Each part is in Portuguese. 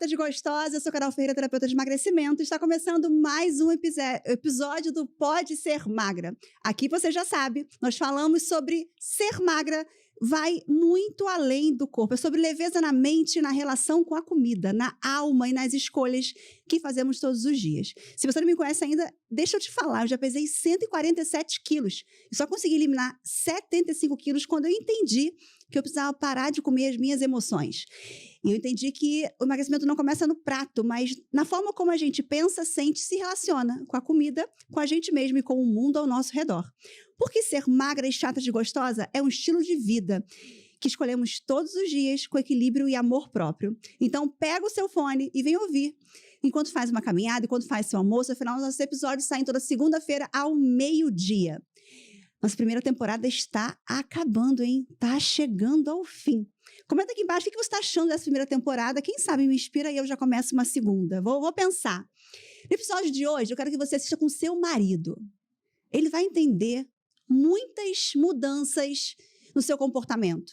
chata de gostosa, eu sou Carol Ferreira, terapeuta de emagrecimento. Está começando mais um episódio do Pode Ser Magra. Aqui você já sabe, nós falamos sobre ser magra, vai muito além do corpo. É sobre leveza na mente, na relação com a comida, na alma e nas escolhas que fazemos todos os dias. Se você não me conhece ainda, deixa eu te falar, eu já pesei 147 quilos. E só consegui eliminar 75 quilos quando eu entendi que eu precisava parar de comer as minhas emoções. E eu entendi que o emagrecimento não começa no prato, mas na forma como a gente pensa, sente e se relaciona com a comida, com a gente mesmo e com o mundo ao nosso redor. Porque ser magra e chata de gostosa é um estilo de vida que escolhemos todos os dias com equilíbrio e amor próprio. Então, pega o seu fone e vem ouvir. Enquanto faz uma caminhada, enquanto faz seu almoço, afinal, nossos episódios saem toda segunda-feira ao meio-dia. Nossa primeira temporada está acabando, hein? Tá chegando ao fim. Comenta aqui embaixo o que você está achando dessa primeira temporada. Quem sabe me inspira e eu já começo uma segunda. Vou pensar. No episódio de hoje, eu quero que você assista com seu marido. Ele vai entender muitas mudanças no seu comportamento.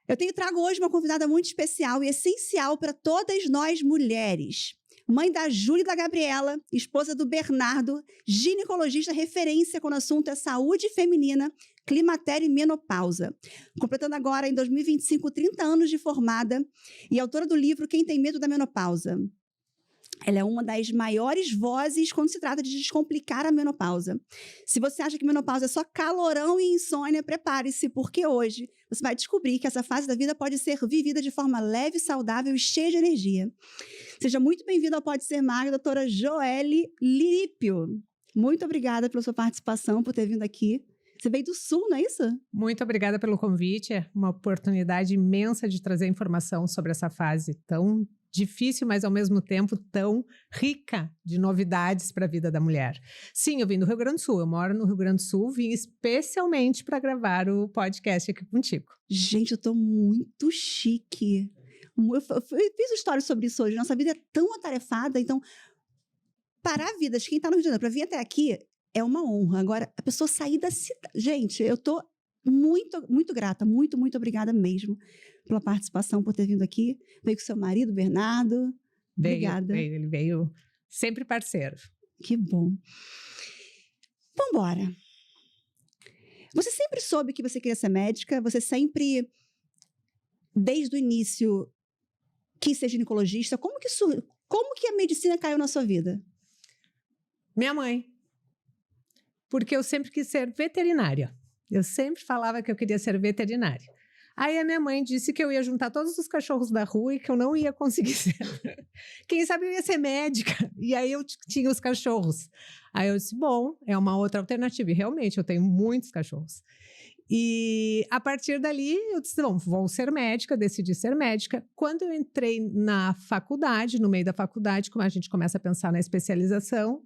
Eu trago hoje uma convidada muito especial e essencial para todas nós mulheres. Mãe da Júlia e da Gabriela, esposa do Bernardo, ginecologista referência quando o assunto é saúde feminina, climatério e menopausa. Completando agora, em 2025, 30 anos de formada e autora do livro Quem Tem Medo da Menopausa. Ela é uma das maiores vozes quando se trata de descomplicar a menopausa. Se você acha que menopausa é só calorão e insônia, prepare-se, porque hoje você vai descobrir que essa fase da vida pode ser vivida de forma leve, saudável e cheia de energia. Seja muito bem-vinda ao Pode Ser Magra, doutora Joelle Lípio. Muito obrigada pela sua participação, por ter vindo aqui. Você veio do Sul, não é isso? Muito obrigada pelo convite. É uma oportunidade imensa de trazer informação sobre essa fase tão difícil, mas ao mesmo tempo tão rica de novidades para a vida da mulher. Sim, eu vim do Rio Grande do Sul, eu moro no Rio Grande do Sul, vim especialmente para gravar o podcast aqui contigo. Gente, eu tô muito chique. Eu fiz história sobre isso hoje. Nossa vida é tão atarefada, então parar a vida de quem tá no Rio de Janeiro para vir até aqui é uma honra. Agora, a pessoa sair da cidade... Gente, eu tô muito, muito grata, muito, muito obrigada mesmo pela participação, por ter vindo aqui. Veio com seu marido, Bernardo. Obrigada. Ele veio sempre parceiro. Que bom. Vambora. Você sempre soube que você queria ser médica? Você sempre, desde o início, quis ser ginecologista? Como que a medicina caiu na sua vida? Minha mãe. Porque eu sempre quis ser veterinária. Eu sempre falava que eu queria ser veterinária. Aí a minha mãe disse que eu ia juntar todos os cachorros da rua e que eu não ia conseguir ser. Quem sabe eu ia ser médica. E aí eu tinha os cachorros. Aí eu disse, bom, é uma outra alternativa. E realmente eu tenho muitos cachorros. E a partir dali eu disse, bom, vou ser médica, decidi ser médica. Quando eu entrei na faculdade, no meio da faculdade, como a gente começa a pensar na especialização,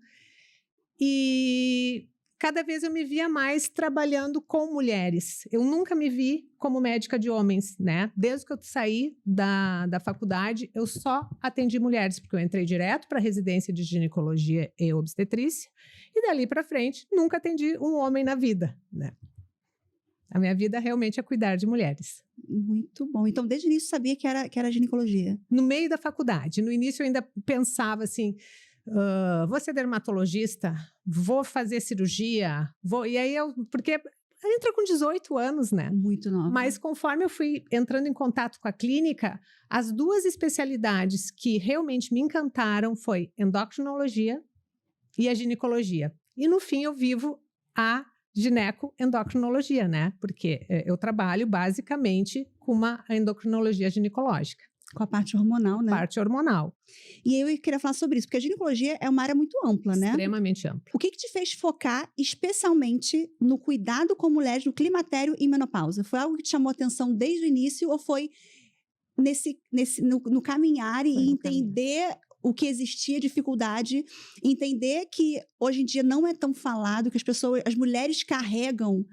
e cada vez eu me via mais trabalhando com mulheres. Eu nunca me vi como médica de homens, né? Desde que eu saí da faculdade, eu só atendi mulheres, porque eu entrei direto para a residência de ginecologia e obstetrícia, e dali para frente, nunca atendi um homem na vida, né? A minha vida realmente é cuidar de mulheres. Muito bom. Então, desde o início, sabia que era ginecologia? No meio da faculdade. No início, eu ainda pensava assim... vou ser dermatologista, vou fazer cirurgia, e aí porque entra com 18 anos, né? Muito nova. Mas conforme eu fui entrando em contato com a clínica, as duas especialidades que realmente me encantaram foi endocrinologia e a ginecologia. E no fim eu vivo a gineco-endocrinologia, né? Porque eu trabalho basicamente com uma endocrinologia ginecológica. Com a parte hormonal, né? Parte hormonal. E eu queria falar sobre isso, porque a ginecologia é uma área muito ampla, né? Extremamente ampla. O que te fez focar especialmente no cuidado com mulheres no climatério e menopausa? Foi algo que te chamou a atenção desde o início ou foi no caminhar e entender o que existia, dificuldade, entender que hoje em dia não é tão falado, que as mulheres carregam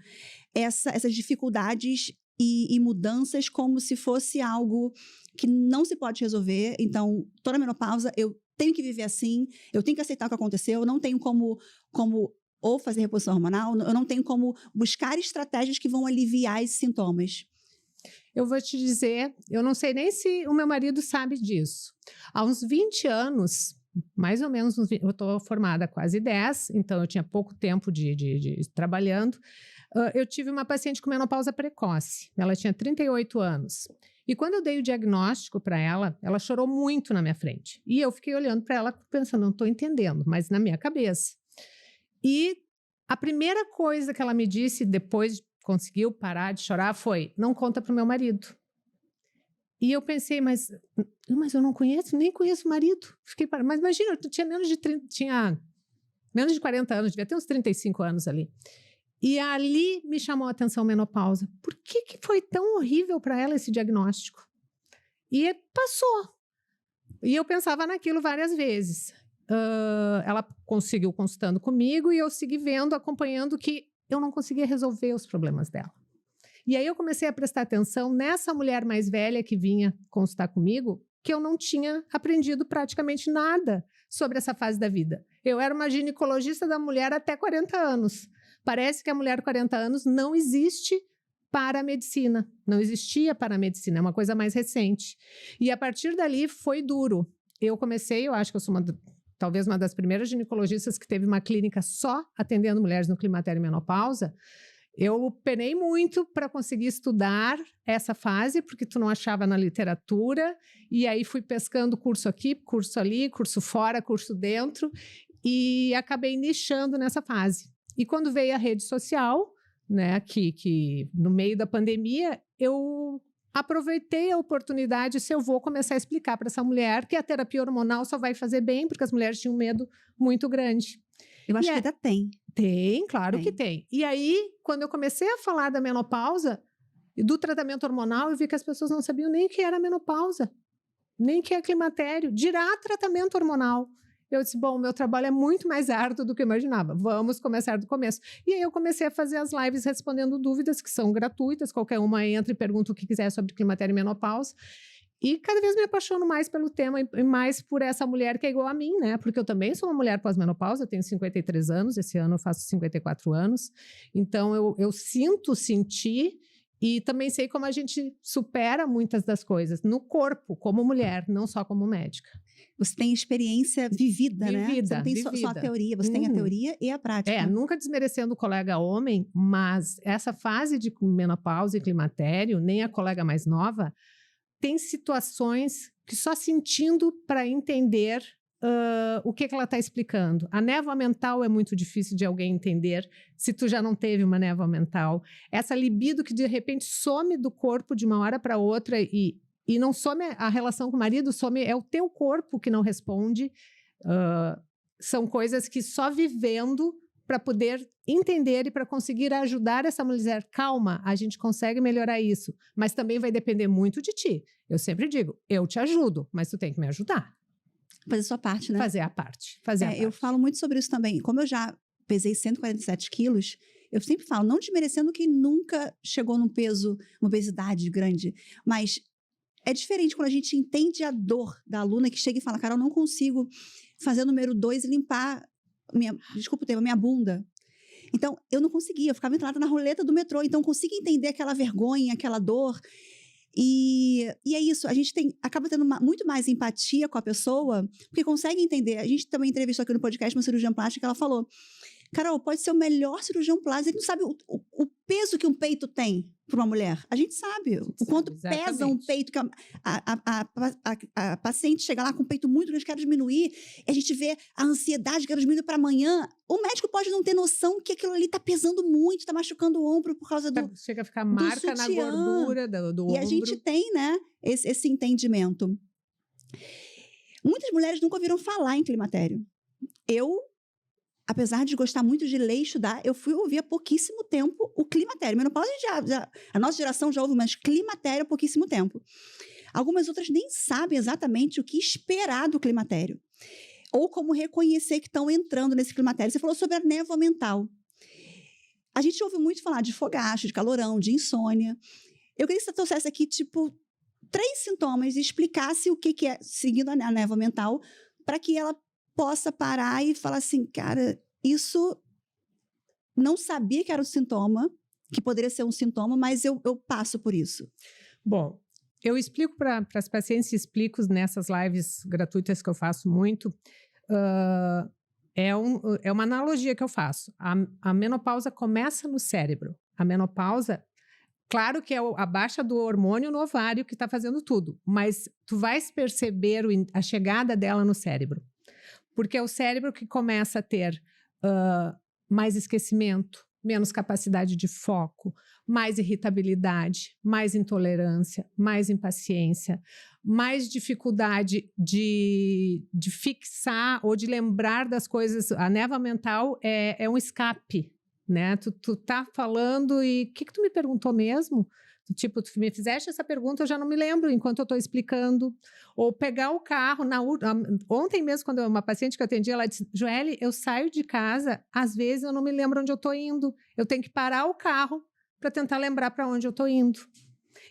essas dificuldades e mudanças como se fosse algo que não se pode resolver. Então, toda menopausa, eu tenho que viver assim, eu tenho que aceitar o que aconteceu, eu não tenho como ou fazer reposição hormonal, eu não tenho como buscar estratégias que vão aliviar esses sintomas. Eu vou te dizer, eu não sei nem se o meu marido sabe disso. Há uns 20 anos, mais ou menos, eu estou formada há quase 10, então eu tinha pouco tempo de trabalhando. Eu tive uma paciente com menopausa precoce, ela tinha 38 anos. E quando eu dei o diagnóstico para ela, ela chorou muito na minha frente. E eu fiquei olhando para ela pensando, não estou entendendo, mas na minha cabeça. E a primeira coisa que ela me disse, depois conseguiu parar de chorar, foi, não conta para o meu marido. E eu pensei, mas eu não conheço, nem conheço o marido. Fiquei parada. Mas imagina, eu tinha menos de 40 anos, devia ter uns 35 anos ali. E ali me chamou a atenção a menopausa. Por que foi tão horrível para ela esse diagnóstico? E passou. E eu pensava naquilo várias vezes. Ela conseguiu consultando comigo e eu segui vendo, acompanhando que eu não conseguia resolver os problemas dela. E aí eu comecei a prestar atenção nessa mulher mais velha que vinha consultar comigo, que eu não tinha aprendido praticamente nada sobre essa fase da vida. Eu era uma ginecologista da mulher até 40 anos. Parece que a mulher de 40 anos não existe para a medicina. Não existia para a medicina, é uma coisa mais recente. E a partir dali foi duro. Eu comecei, eu acho que eu sou talvez uma das primeiras ginecologistas que teve uma clínica só atendendo mulheres no climatério e menopausa. Eu penei muito para conseguir estudar essa fase, porque tu não achava na literatura, e aí fui pescando curso aqui, curso ali, curso fora, curso dentro, e acabei nichando nessa fase. E quando veio a rede social, né, que no meio da pandemia, eu aproveitei a oportunidade, se eu vou começar a explicar para essa mulher que a terapia hormonal só vai fazer bem, porque as mulheres tinham um medo muito grande. Eu acho que ainda tem. Tem, claro que tem. E aí, quando eu comecei a falar da menopausa e do tratamento hormonal, eu vi que as pessoas não sabiam nem o que era menopausa, nem o que é climatério, dirá tratamento hormonal. Eu disse, bom, meu trabalho é muito mais árduo do que eu imaginava. Vamos começar do começo. E aí eu comecei a fazer as lives respondendo dúvidas que são gratuitas. Qualquer uma entra e pergunta o que quiser sobre climatério e menopausa. E cada vez me apaixono mais pelo tema e mais por essa mulher que é igual a mim, né? Porque eu também sou uma mulher pós-menopausa, eu tenho 53 anos, esse ano eu faço 54 anos. Então eu senti e também sei como a gente supera muitas das coisas no corpo, como mulher, não só como médica. Você tem experiência vivida, né? Você não tem só a teoria, você tem a teoria e a prática. Nunca desmerecendo o colega homem, mas essa fase de menopausa e climatério, nem a colega mais nova, tem situações que só sentindo para entender o que ela está explicando. A névoa mental é muito difícil de alguém entender se tu já não teve uma névoa mental. Essa libido que de repente some do corpo de uma hora para outra e não some a relação com o marido, é o teu corpo que não responde. São coisas que só vivendo para poder entender e para conseguir ajudar essa mulher, calma, a gente consegue melhorar isso, mas também vai depender muito de ti. Eu sempre digo, eu te ajudo, mas tu tem que me ajudar. Fazer a sua parte, né? Fazer a parte. Eu falo muito sobre isso também. Como eu já pesei 147 quilos, eu sempre falo, não desmerecendo quem nunca chegou num peso, uma obesidade grande, mas é diferente quando a gente entende a dor da aluna que chega e fala, Carol, não consigo fazer o número 2 e limpar minha bunda. Então, eu não conseguia, eu ficava entrada na roleta do metrô, então eu consigo entender aquela vergonha, aquela dor. E é isso, a gente acaba tendo muito mais empatia com a pessoa, porque consegue entender. A gente também entrevistou aqui no podcast uma cirurgiã plástica que ela falou, Carol, pode ser o melhor cirurgião plástico, ele não sabe o peso que um peito tem para uma mulher. A gente sabe o quanto pesa um peito, que a paciente chega lá com um peito muito grande, quer diminuir, e a gente vê a ansiedade, quer diminuir para amanhã. O médico pode não ter noção que aquilo ali está pesando muito, está machucando o ombro por causa do chega a ficar marca na gordura do ombro. E a gente tem, né, esse entendimento. Muitas mulheres nunca ouviram falar em climatério. Apesar de gostar muito de ler e estudar, eu fui ouvir há pouquíssimo tempo o climatério. Menopausa, a nossa geração já ouve, mas climatério há pouquíssimo tempo. Algumas outras nem sabem exatamente o que esperar do climatério. Ou como reconhecer que estão entrando nesse climatério. Você falou sobre a névoa mental. A gente ouve muito falar de fogacho, de calorão, de insônia. Eu queria que você trouxesse aqui, 3 sintomas e explicasse o que é, seguindo a névoa mental, para que ela possa parar e falar assim, cara, isso não sabia que era um sintoma que poderia ser um sintoma, mas eu passo por isso? Bom, eu explico para as pacientes, explico nessas lives gratuitas que eu faço muito. É uma analogia que eu faço. A menopausa começa no cérebro. A menopausa, claro que é a baixa do hormônio no ovário que está fazendo tudo, mas tu vais perceber a chegada dela no cérebro. Porque é o cérebro que começa a ter mais esquecimento, menos capacidade de foco, mais irritabilidade, mais intolerância, mais impaciência, mais dificuldade de fixar ou de lembrar das coisas. A névoa mental é um escape, né? Tu tá falando e o que tu me perguntou mesmo? Tipo, tu me fizeste essa pergunta, eu já não me lembro enquanto eu estou explicando. Ou pegar o carro. Ontem mesmo, quando uma paciente que eu atendi, ela disse, Joelle, eu saio de casa, às vezes eu não me lembro onde eu estou indo. Eu tenho que parar o carro para tentar lembrar para onde eu estou indo.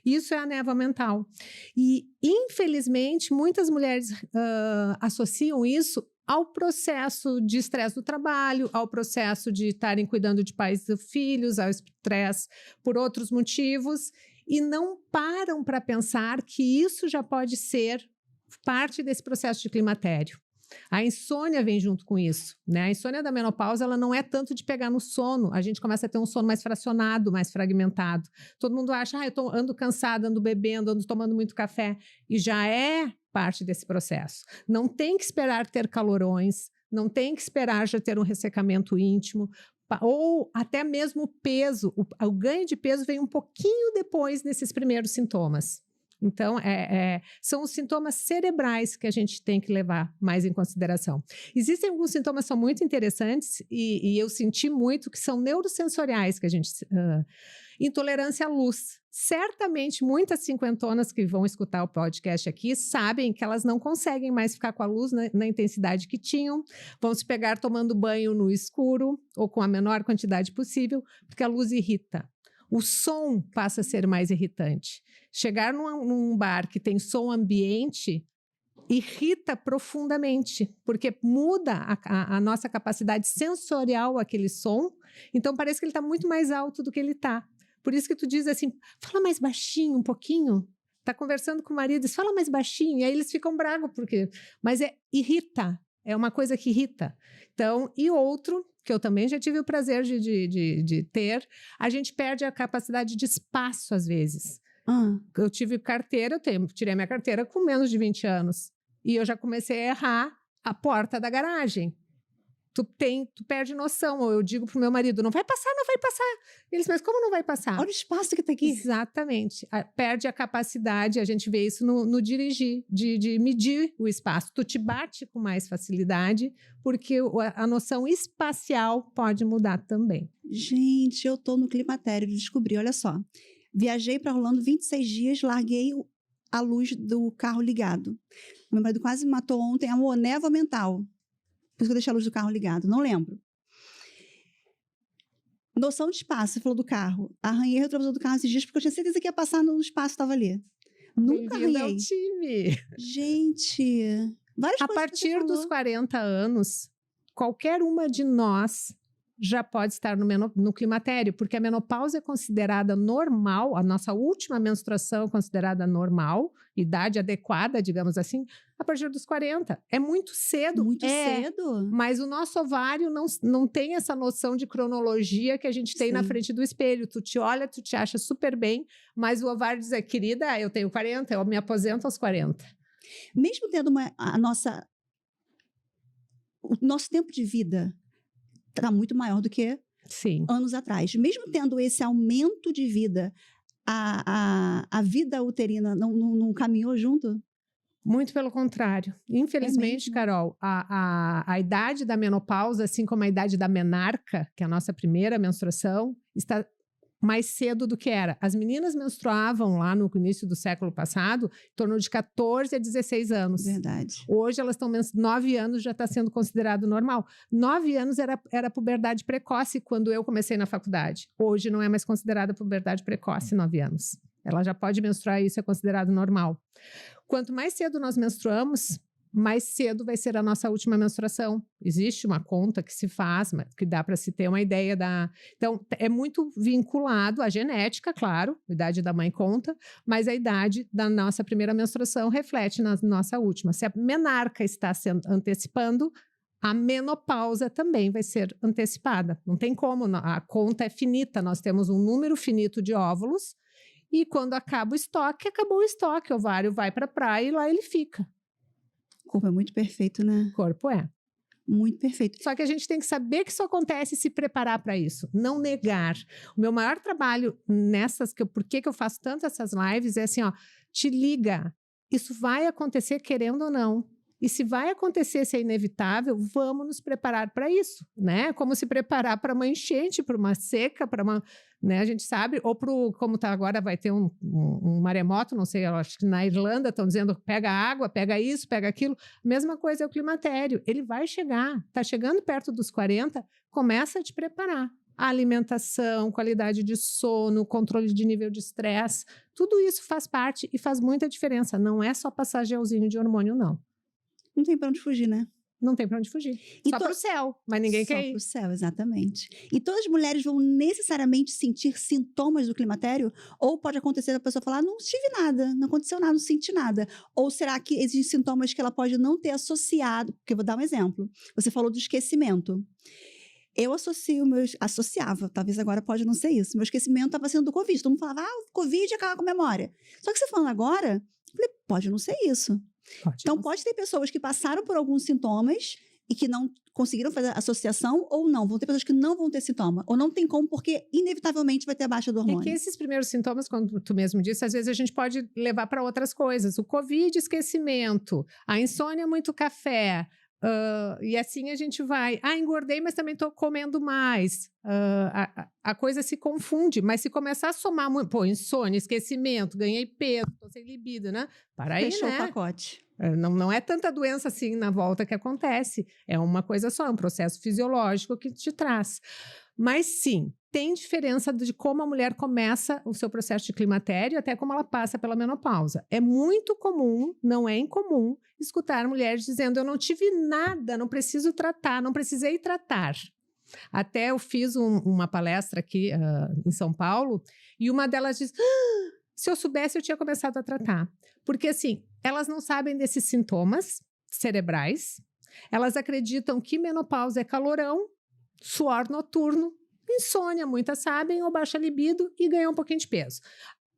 Isso é a névoa mental. E, infelizmente, muitas mulheres associam isso ao processo de estresse do trabalho, ao processo de estarem cuidando de pais e filhos, ao estresse por outros motivos, e não param para pensar que isso já pode ser parte desse processo de climatério. A insônia vem junto com isso, né? A insônia da menopausa, ela não é tanto de pegar no sono, a gente começa a ter um sono mais fracionado, mais fragmentado. Todo mundo acha, eu ando cansada, ando bebendo, ando tomando muito café, e já é parte desse processo. Não tem que esperar ter calorões, não tem que esperar já ter um ressecamento íntimo, ou até mesmo o peso. O ganho de peso vem um pouquinho depois desses primeiros sintomas. Então, são os sintomas cerebrais que a gente tem que levar mais em consideração. Existem alguns sintomas que são muito interessantes e eu senti muito que são neurosensoriais que a gente... intolerância à luz. Certamente, muitas cinquentonas que vão escutar o podcast aqui sabem que elas não conseguem mais ficar com a luz na intensidade que tinham, vão se pegar tomando banho no escuro ou com a menor quantidade possível, porque a luz irrita. O som passa a ser mais irritante. Chegar num bar que tem som ambiente irrita profundamente, porque muda a nossa capacidade sensorial àquele som, então parece que ele está muito mais alto do que ele está. Por isso que tu diz assim, fala mais baixinho um pouquinho, tá conversando com o marido, diz, fala mais baixinho, e aí eles ficam bravos, mas irrita, é uma coisa que irrita. Então, e outro, que eu também já tive o prazer de ter, a gente perde a capacidade de espaço às vezes. Eu tive carteira, tirei minha carteira com menos de 20 anos, e eu já comecei a errar a porta da garagem. Tu perde noção, ou eu digo pro meu marido, não vai passar. Eles, mas como não vai passar? Olha o espaço que tá aqui. Exatamente. Perde a capacidade, a gente vê isso no dirigir, de medir o espaço. Tu te bate com mais facilidade, porque a noção espacial pode mudar também. Gente, eu tô no climatério, descobri, olha só. Viajei para Orlando 26 dias, larguei a luz do carro ligado. Meu marido quase me matou ontem, amor, névoa mental. Por isso que eu deixei a luz do carro ligado, não lembro. Noção de espaço, você falou do carro. Arranhei o retrovisor do carro esses dias porque eu tinha certeza que ia passar no espaço, estava ali. Nunca arranhei. Ao time. Gente, várias coisas. A partir dos 40 anos, qualquer uma de nós já pode estar no climatério, porque a menopausa é considerada normal, a nossa última menstruação é considerada normal, idade adequada, digamos assim, a partir dos 40. É muito cedo. Muito cedo. Mas o nosso ovário não tem essa noção de cronologia que a gente tem na frente do espelho. Tu te olha, tu te acha super bem, mas o ovário diz, querida, eu tenho 40, eu me aposento aos 40. Mesmo tendo o nosso tempo de vida está muito maior do que anos atrás. Mesmo tendo esse aumento de vida, a vida uterina não caminhou junto? Muito pelo contrário. Infelizmente, Carol, a idade da menopausa, assim como a idade da menarca, que é a nossa primeira menstruação, está mais cedo do que era. As meninas menstruavam lá no início do século passado, em torno de 14 a 16 anos. Verdade. Hoje elas estão 9 anos, já está sendo considerado normal. 9 anos era puberdade precoce quando eu comecei na faculdade. Hoje não é mais considerada puberdade precoce, 9 anos. Ela já pode menstruar e isso é considerado normal. Quanto mais cedo nós menstruamos, mais cedo vai ser a nossa última menstruação. Existe uma conta que se faz, mas que dá para se ter uma ideia da... Então, é muito vinculado à genética, claro, a idade da mãe conta, mas a idade da nossa primeira menstruação reflete na nossa última. Se a menarca está se antecipando, a menopausa também vai ser antecipada. Não tem como, a conta é finita, nós temos um número finito de óvulos e quando acaba o estoque, acabou o estoque, o ovário vai para a praia e lá ele fica. O corpo é muito perfeito, né? O corpo é. Muito perfeito. Só que a gente tem que saber que isso acontece e se preparar para isso, não negar. O meu maior trabalho nessas, por que eu faço tanto essas lives, é assim, ó, te liga, isso vai acontecer querendo ou não. E se vai acontecer, se é inevitável, vamos nos preparar para isso, né? Como se preparar para uma enchente, para uma seca, para uma, né? A gente sabe, ou para como tá agora, vai ter um maremoto, não sei, eu acho que na Irlanda estão dizendo pega água, pega isso, pega aquilo. Mesma coisa é o climatério, ele vai chegar, tá chegando perto dos 40, começa a te preparar. A alimentação, qualidade de sono, controle de nível de estresse, tudo isso faz parte e faz muita diferença. Não é só passar gelzinho de hormônio, não. Não tem para onde fugir, né? Não tem para onde fugir. Só para o céu, mas ninguém quer ir. Só para o céu, exatamente. E todas as mulheres vão necessariamente sentir sintomas do climatério? Ou pode acontecer a pessoa falar, não tive nada, não aconteceu nada, não senti nada. Ou será que existem sintomas que ela pode não ter associado? Porque eu vou dar um exemplo. Você falou do esquecimento. Eu associava, talvez agora pode não ser isso. Meu esquecimento estava sendo do Covid. Todo mundo falava, o Covid acaba com a memória. Só que você falando agora, eu falei, pode não ser isso. Então, pode ter pessoas que passaram por alguns sintomas e que não conseguiram fazer associação ou não. Vão ter pessoas que não vão ter sintoma. Ou não tem como, porque inevitavelmente vai ter a baixa do hormônio. É que esses primeiros sintomas, como tu mesmo disse, às vezes a gente pode levar para outras coisas. O Covid, esquecimento. A insônia, muito café. E assim a gente vai. Engordei, mas também estou comendo mais. A coisa se confunde, mas se começar a somar muito, insônia, esquecimento, ganhei peso, estou sem libido, né? Para aí, Fechou né? o pacote. Não é tanta doença assim na volta que acontece. É uma coisa só, é um processo fisiológico que te traz. Mas sim, tem diferença de como a mulher começa o seu processo de climatério até como ela passa pela menopausa. É muito comum, não é incomum, escutar mulheres dizendo, eu não tive nada, não preciso tratar, não precisei tratar. Até eu fiz uma palestra aqui em São Paulo e uma delas disse, se eu soubesse eu tinha começado a tratar. Porque assim, elas não sabem desses sintomas cerebrais, elas acreditam que menopausa é calorão, suor noturno, insônia, muitas sabem, ou baixa libido e ganhar um pouquinho de peso.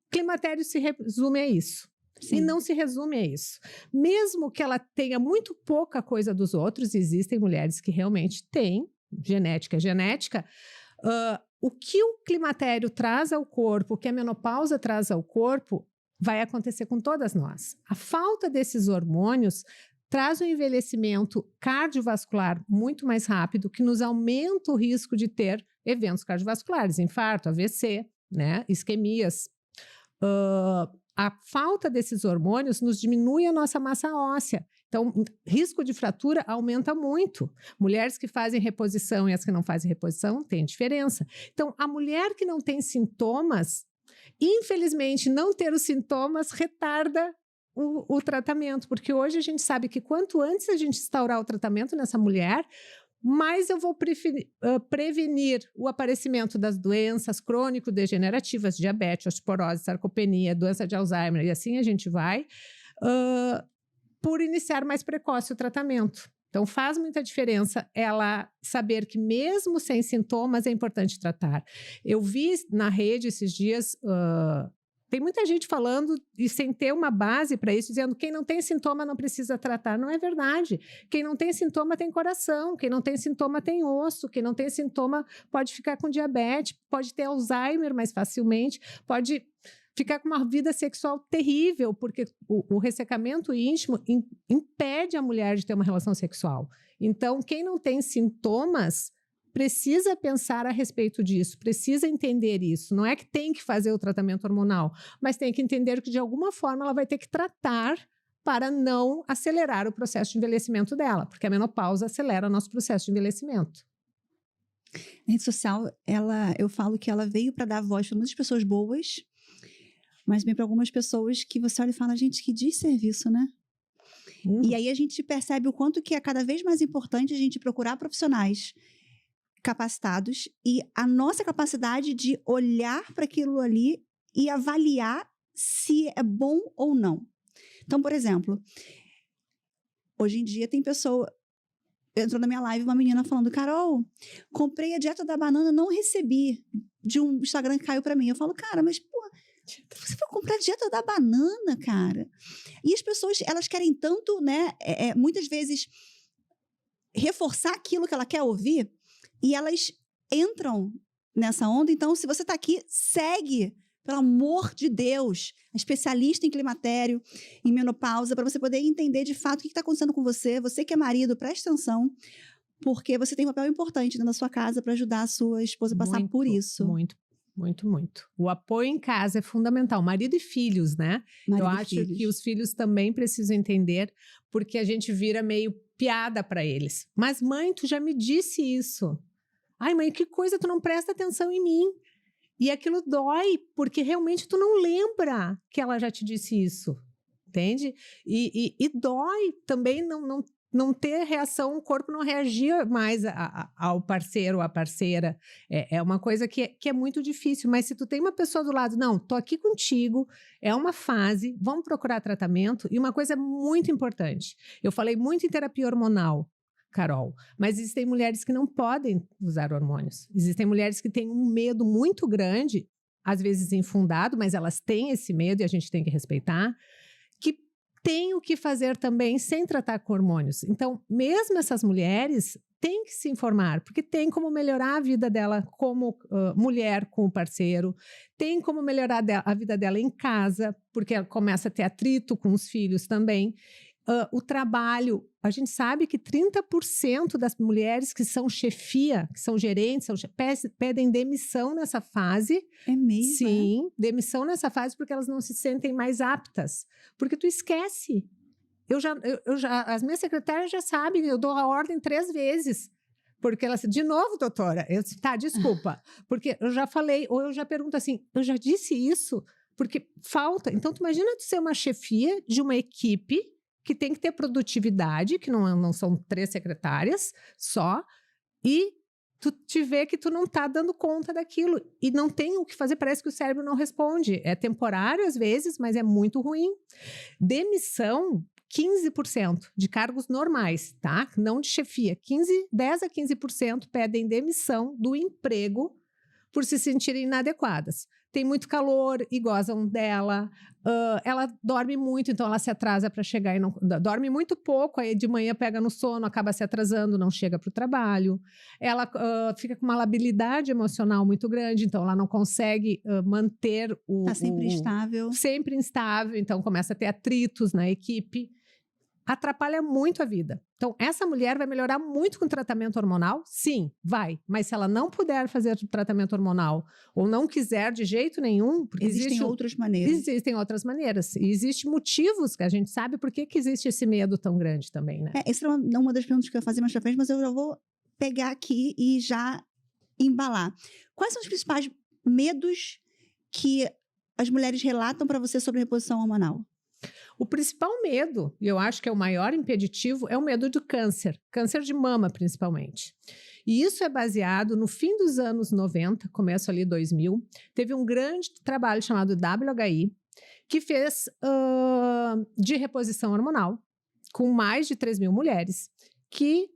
Climatério se resume a isso. Sim. E não se resume a isso. Mesmo que ela tenha muito pouca coisa dos outros, existem mulheres que realmente têm, genética é genética, o que o climatério traz ao corpo, o que a menopausa traz ao corpo, vai acontecer com todas nós. A falta desses hormônios traz um envelhecimento cardiovascular muito mais rápido, que nos aumenta o risco de ter eventos cardiovasculares, infarto, AVC, né, isquemias. A falta desses hormônios nos diminui a nossa massa óssea. Então, o risco de fratura aumenta muito. Mulheres que fazem reposição e as que não fazem reposição, tem diferença. Então, a mulher que não tem sintomas, infelizmente, não ter os sintomas retarda o tratamento, porque hoje a gente sabe que quanto antes a gente instaurar o tratamento nessa mulher, mais eu vou prevenir o aparecimento das doenças crônico-degenerativas, diabetes, osteoporose, sarcopenia, doença de Alzheimer, e assim a gente vai, por iniciar mais precoce o tratamento. Então, faz muita diferença ela saber que mesmo sem sintomas é importante tratar. Eu vi na rede esses dias... tem muita gente falando e sem ter uma base para isso, dizendo que quem não tem sintoma não precisa tratar. Não é verdade. Quem não tem sintoma tem coração, quem não tem sintoma tem osso, quem não tem sintoma pode ficar com diabetes, pode ter Alzheimer mais facilmente, pode ficar com uma vida sexual terrível, porque o ressecamento íntimo impede a mulher de ter uma relação sexual. Então, quem não tem sintomas precisa pensar a respeito disso, precisa entender isso. Não é que tem que fazer o tratamento hormonal, mas tem que entender que, de alguma forma, ela vai ter que tratar para não acelerar o processo de envelhecimento dela, porque a menopausa acelera o nosso processo de envelhecimento. Na rede social, eu falo que ela veio para dar voz para muitas pessoas boas, mas bem para algumas pessoas que você olha e fala, gente, que desserviço, né? E aí a gente percebe o quanto que é cada vez mais importante a gente procurar profissionais capacitados e a nossa capacidade de olhar para aquilo ali e avaliar se é bom ou não. Então, por exemplo, hoje em dia tem pessoa... Entrou na minha live uma menina falando, Carol, comprei a dieta da banana, não recebi, de um Instagram que caiu para mim. Eu falo, cara, mas pô, você foi comprar a dieta da banana, cara? E as pessoas, elas querem tanto, né, muitas vezes reforçar aquilo que ela quer ouvir e elas entram nessa onda. Então, se você está aqui, segue, pelo amor de Deus, a especialista em climatério, em menopausa, para você poder entender de fato o que está acontecendo com você. Você que é marido, preste atenção, porque você tem um papel importante dentro da sua casa para ajudar a sua esposa a passar por isso. Muito. O apoio em casa é fundamental. Marido e filhos, né? Eu acho que os filhos também precisam entender, porque a gente vira meio piada para eles. Mas mãe, tu já me disse isso. Ai mãe, que coisa, tu não presta atenção em mim. E aquilo dói, porque realmente tu não lembra que ela já te disse isso, entende? E dói também não ter reação, o corpo não reagir mais ao parceiro ou à parceira. É uma coisa que é muito difícil, mas se tu tem uma pessoa do lado, não, tô aqui contigo, é uma fase, vamos procurar tratamento. E uma coisa muito importante, eu falei muito em terapia hormonal, Carol, mas existem mulheres que não podem usar hormônios. Existem mulheres que têm um medo muito grande, às vezes infundado, mas elas têm esse medo e a gente tem que respeitar, que tem o que fazer também sem tratar com hormônios. Então, mesmo essas mulheres têm que se informar, porque tem como melhorar a vida dela como mulher com o parceiro, tem como melhorar a vida dela em casa, porque ela começa a ter atrito com os filhos também. O trabalho, a gente sabe que 30% das mulheres que são chefia, que são gerentes, pedem demissão nessa fase. É mesmo? Sim, demissão nessa fase porque elas não se sentem mais aptas. Porque tu esquece. As minhas secretárias já sabem, eu dou a ordem 3 vezes. Porque elas, de novo, doutora, eu disse, tá, desculpa. Porque eu já falei, ou eu já pergunto assim, eu já disse isso? Porque falta. Então, tu imagina tu ser uma chefia de uma equipe que tem que ter produtividade, que não são 3 secretárias só, e tu te vê que tu não está dando conta daquilo, e não tem o que fazer, parece que o cérebro não responde. É temporário às vezes, mas é muito ruim. Demissão, 15% de cargos normais, tá? Não de chefia. 10 a 15% pedem demissão do emprego por se sentirem inadequadas. Tem muito calor e gozam dela. Ela dorme muito, então ela se atrasa para chegar e não dorme muito pouco, aí de manhã pega no sono, acaba se atrasando, não chega para o trabalho. Ela fica com uma labilidade emocional muito grande, então ela não consegue manter Está sempre instável. Sempre instável, então começa a ter atritos na equipe. Atrapalha muito a vida. Então, essa mulher vai melhorar muito com tratamento hormonal? Sim, vai. Mas se ela não puder fazer tratamento hormonal ou não quiser de jeito nenhum... Porque existem outras maneiras. Existem outras maneiras. E existem motivos que a gente sabe por que existe esse medo tão grande também, né? Essa é uma das perguntas que eu ia fazer mais pra frente, mas eu já vou pegar aqui e já embalar. Quais são os principais medos que as mulheres relatam para você sobre reposição hormonal? O principal medo, e eu acho que é o maior impeditivo, é o medo do câncer de mama, principalmente. E isso é baseado no fim dos anos 90, começo ali 2000, teve um grande trabalho chamado WHI, que fez de reposição hormonal, com mais de 3 mil mulheres, que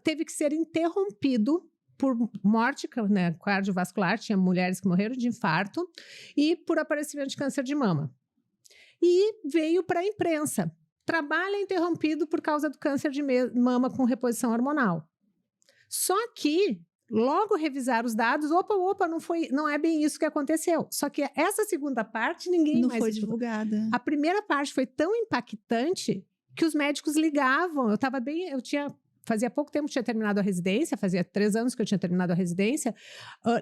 teve que ser interrompido por morte, né, cardiovascular, tinha mulheres que morreram de infarto, e por aparecimento de câncer de mama. E veio para a imprensa. Trabalho interrompido por causa do câncer de mama com reposição hormonal. Só que, logo revisaram os dados, não é bem isso que aconteceu. Só que essa segunda parte, ninguém não mais... foi divulgada. A primeira parte foi tão impactante que os médicos ligavam. Fazia pouco tempo que tinha terminado a residência, fazia 3 anos que eu tinha terminado a residência,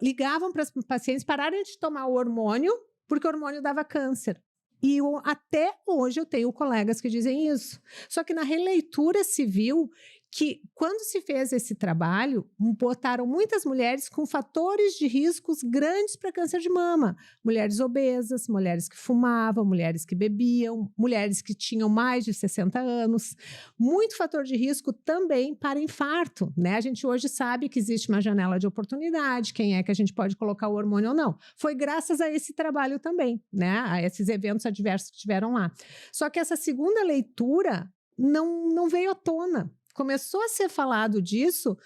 ligavam para os pacientes pararem de tomar o hormônio, porque o hormônio dava câncer. E até hoje eu tenho colegas que dizem isso. Só que na releitura se viu que quando se fez esse trabalho, botaram muitas mulheres com fatores de riscos grandes para câncer de mama. Mulheres obesas, mulheres que fumavam, mulheres que bebiam, mulheres que tinham mais de 60 anos. Muito fator de risco também para infarto, né? A gente hoje sabe que existe uma janela de oportunidade, quem é que a gente pode colocar o hormônio ou não. Foi graças a esse trabalho também, né? A esses eventos adversos que tiveram lá. Só que essa segunda leitura não veio à tona. Começou a ser falado disso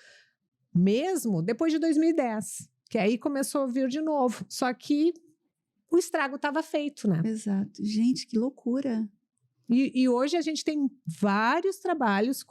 mesmo depois de 2010, que aí começou a vir de novo. Só que o estrago estava feito, né? Exato. Gente, que loucura. E hoje a gente tem vários trabalhos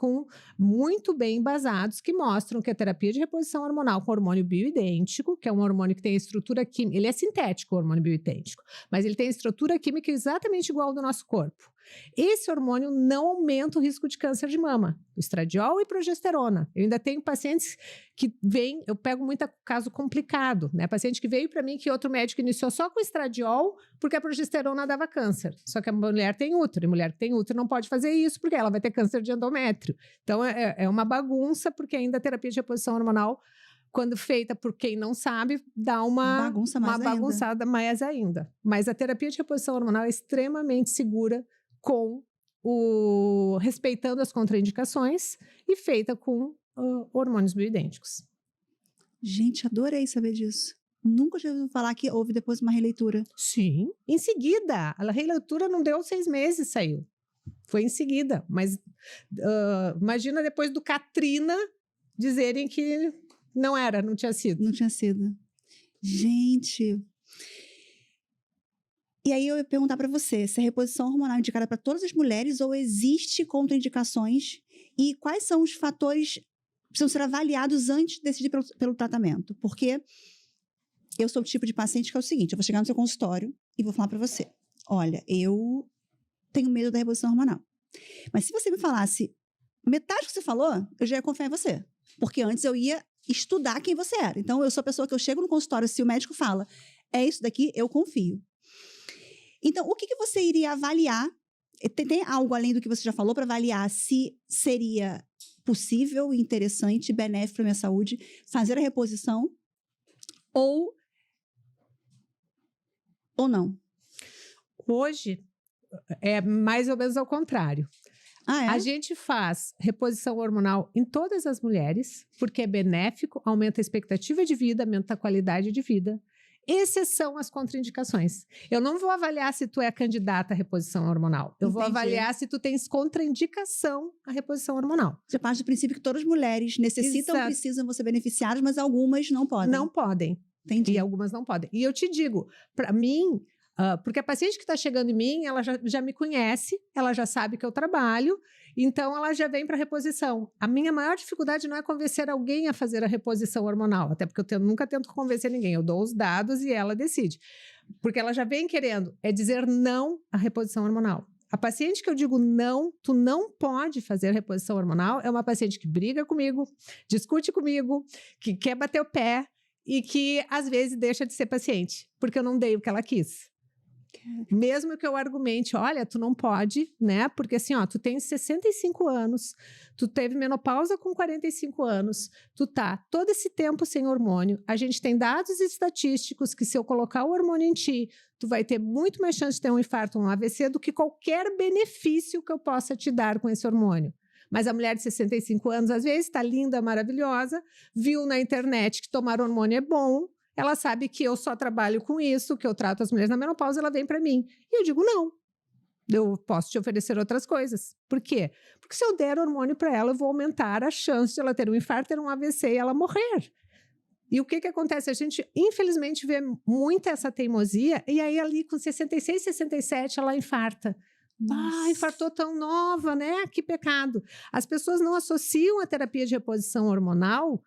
muito bem embasados que mostram que a terapia de reposição hormonal com hormônio bioidêntico, que é um hormônio que tem a estrutura química, ele é sintético, o hormônio bioidêntico, mas ele tem a estrutura química exatamente igual ao do nosso corpo. Esse hormônio não aumenta o risco de câncer de mama, estradiol e progesterona. Eu ainda tenho pacientes que vêm, eu pego muito caso complicado, né? Paciente que veio para mim que outro médico iniciou só com estradiol porque a progesterona dava câncer. Só que a mulher tem útero, e mulher que tem útero não pode fazer isso porque ela vai ter câncer de endométrio. Então é uma bagunça, porque ainda a terapia de reposição hormonal, quando feita por quem não sabe, dá uma bagunçada mais ainda. Mas a terapia de reposição hormonal é extremamente segura, respeitando as contraindicações e feita com hormônios bioidênticos. Gente, adorei saber disso. Nunca tinha ouvido falar que houve depois uma releitura. Sim, em seguida. A releitura não deu 6 meses, saiu. Foi em seguida. Mas imagina depois do Katrina dizerem que não tinha sido. Não tinha sido. Gente... E aí eu ia perguntar para você, se a reposição hormonal é indicada para todas as mulheres ou existe contraindicações e quais são os fatores que precisam ser avaliados antes de decidir pelo tratamento? Porque eu sou o tipo de paciente que é o seguinte, eu vou chegar no seu consultório e vou falar para você, olha, eu tenho medo da reposição hormonal. Mas se você me falasse metade do que você falou, eu já ia confiar em você. Porque antes eu ia estudar quem você era. Então, eu sou a pessoa que eu chego no consultório, se o médico fala, é isso daqui, eu confio. Então, o que você iria avaliar? Tem algo além do que você já falou para avaliar se seria possível, interessante, benéfico para a minha saúde fazer a reposição ou não? Hoje é mais ou menos ao contrário. Ah, é? A gente faz reposição hormonal em todas as mulheres, porque é benéfico, aumenta a expectativa de vida, aumenta a qualidade de vida. Exceção às contraindicações. Eu não vou avaliar se tu é candidata à reposição hormonal. Eu vou avaliar se tu tens contraindicação à reposição hormonal. Você parte do princípio que todas as mulheres necessitam, precisam ser beneficiadas, mas algumas não podem. Não podem. Entendi. E algumas não podem. E eu te digo, para mim, porque a paciente que está chegando em mim, ela já me conhece, ela já sabe que eu trabalho, então ela já vem para reposição. A minha maior dificuldade não é convencer alguém a fazer a reposição hormonal, até porque eu nunca tento convencer ninguém, eu dou os dados e ela decide. Porque ela já vem querendo, dizer não à reposição hormonal. A paciente que eu digo não, tu não pode fazer reposição hormonal, é uma paciente que briga comigo, discute comigo, que quer bater o pé e que às vezes deixa de ser paciente, porque eu não dei o que ela quis. Mesmo que eu argumente, olha, tu não pode, né? Porque assim, ó, tu tens 65 anos, tu teve menopausa com 45 anos, tu tá todo esse tempo sem hormônio, a gente tem dados estatísticos que se eu colocar o hormônio em ti, tu vai ter muito mais chance de ter um infarto, um AVC, do que qualquer benefício que eu possa te dar com esse hormônio. Mas a mulher de 65 anos, às vezes, está linda, maravilhosa, viu na internet que tomar hormônio é bom, ela sabe que eu só trabalho com isso, que eu trato as mulheres na menopausa, ela vem para mim. E eu digo, não, eu posso te oferecer outras coisas. Por quê? Porque se eu der hormônio para ela, eu vou aumentar a chance de ela ter um infarto, ter um AVC e ela morrer. E o que acontece? A gente, infelizmente, vê muito essa teimosia, e aí ali com 66, 67, ela infarta. Ah, infartou tão nova, né? Que pecado. As pessoas não associam a terapia de reposição hormonal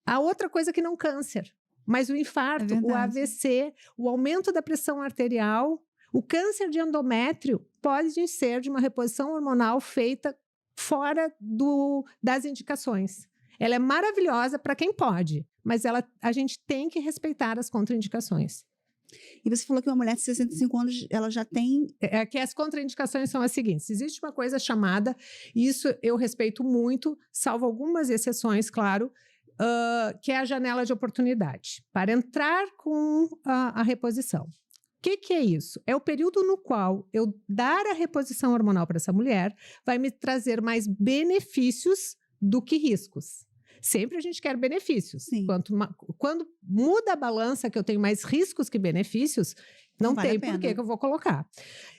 a outra coisa que não câncer. Mas o infarto, o AVC, o aumento da pressão arterial, o câncer de endométrio pode ser de uma reposição hormonal feita fora das indicações. Ela é maravilhosa para quem pode, mas a gente tem que respeitar as contraindicações. E você falou que uma mulher de 65 anos, ela já tem... Que as contraindicações são as seguintes. Existe uma coisa chamada, e isso eu respeito muito, salvo algumas exceções, claro, que é a janela de oportunidade para entrar com a reposição. O que é isso? É o período no qual eu dar a reposição hormonal para essa mulher vai me trazer mais benefícios do que riscos. Sempre a gente quer benefícios. Quando muda a balança, que eu tenho mais riscos que benefícios, não tem por que eu vou colocar.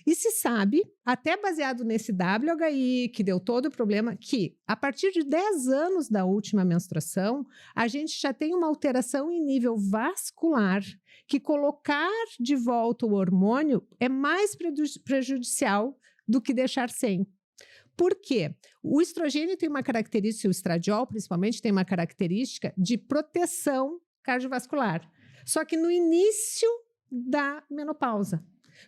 E se sabe, até baseado nesse WHI, que deu todo o problema, que a partir de 10 anos da última menstruação, a gente já tem uma alteração em nível vascular, que colocar de volta o hormônio é mais prejudicial do que deixar sem. Por quê? O estrogênio tem uma característica, o estradiol principalmente tem uma característica de proteção cardiovascular. Só que no início da menopausa.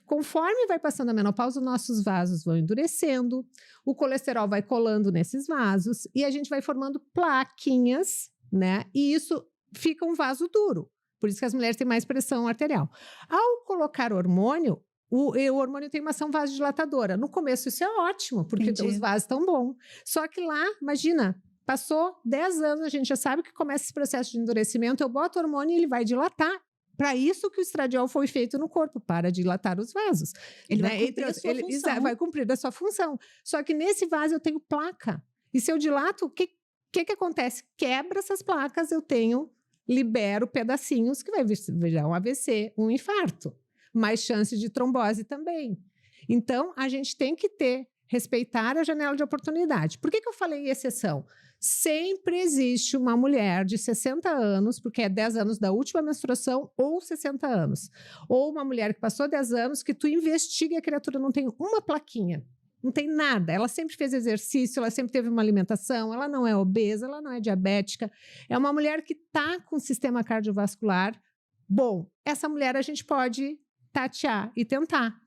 Conforme vai passando a menopausa, os nossos vasos vão endurecendo, o colesterol vai colando nesses vasos e a gente vai formando plaquinhas, né? E isso fica um vaso duro. Por isso que as mulheres têm mais pressão arterial. Ao colocar hormônio, o hormônio tem uma ação vasodilatadora. No começo isso é ótimo, porque os vasos estão bons. Só que lá, imagina, passou 10 anos, a gente já sabe que começa esse processo de endurecimento, eu boto o hormônio e ele vai dilatar. Para isso que o estradiol foi feito no corpo, para dilatar os vasos. Ele vai cumprir a sua função. Vai cumprir a sua função. Só que nesse vaso eu tenho placa. E se eu dilato, o que acontece? Quebra essas placas, libero pedacinhos que vai virar um AVC, um infarto. Mais chance de trombose também. Então, a gente tem que respeitar a janela de oportunidade. Por que eu falei exceção? Sempre existe uma mulher de 60 anos, porque é 10 anos da última menstruação, ou 60 anos. Ou uma mulher que passou 10 anos, que tu investiga e a criatura não tem uma plaquinha. Não tem nada. Ela sempre fez exercício, ela sempre teve uma alimentação, ela não é obesa, ela não é diabética. É uma mulher que está com sistema cardiovascular bom. Essa mulher a gente pode tatear e tentar.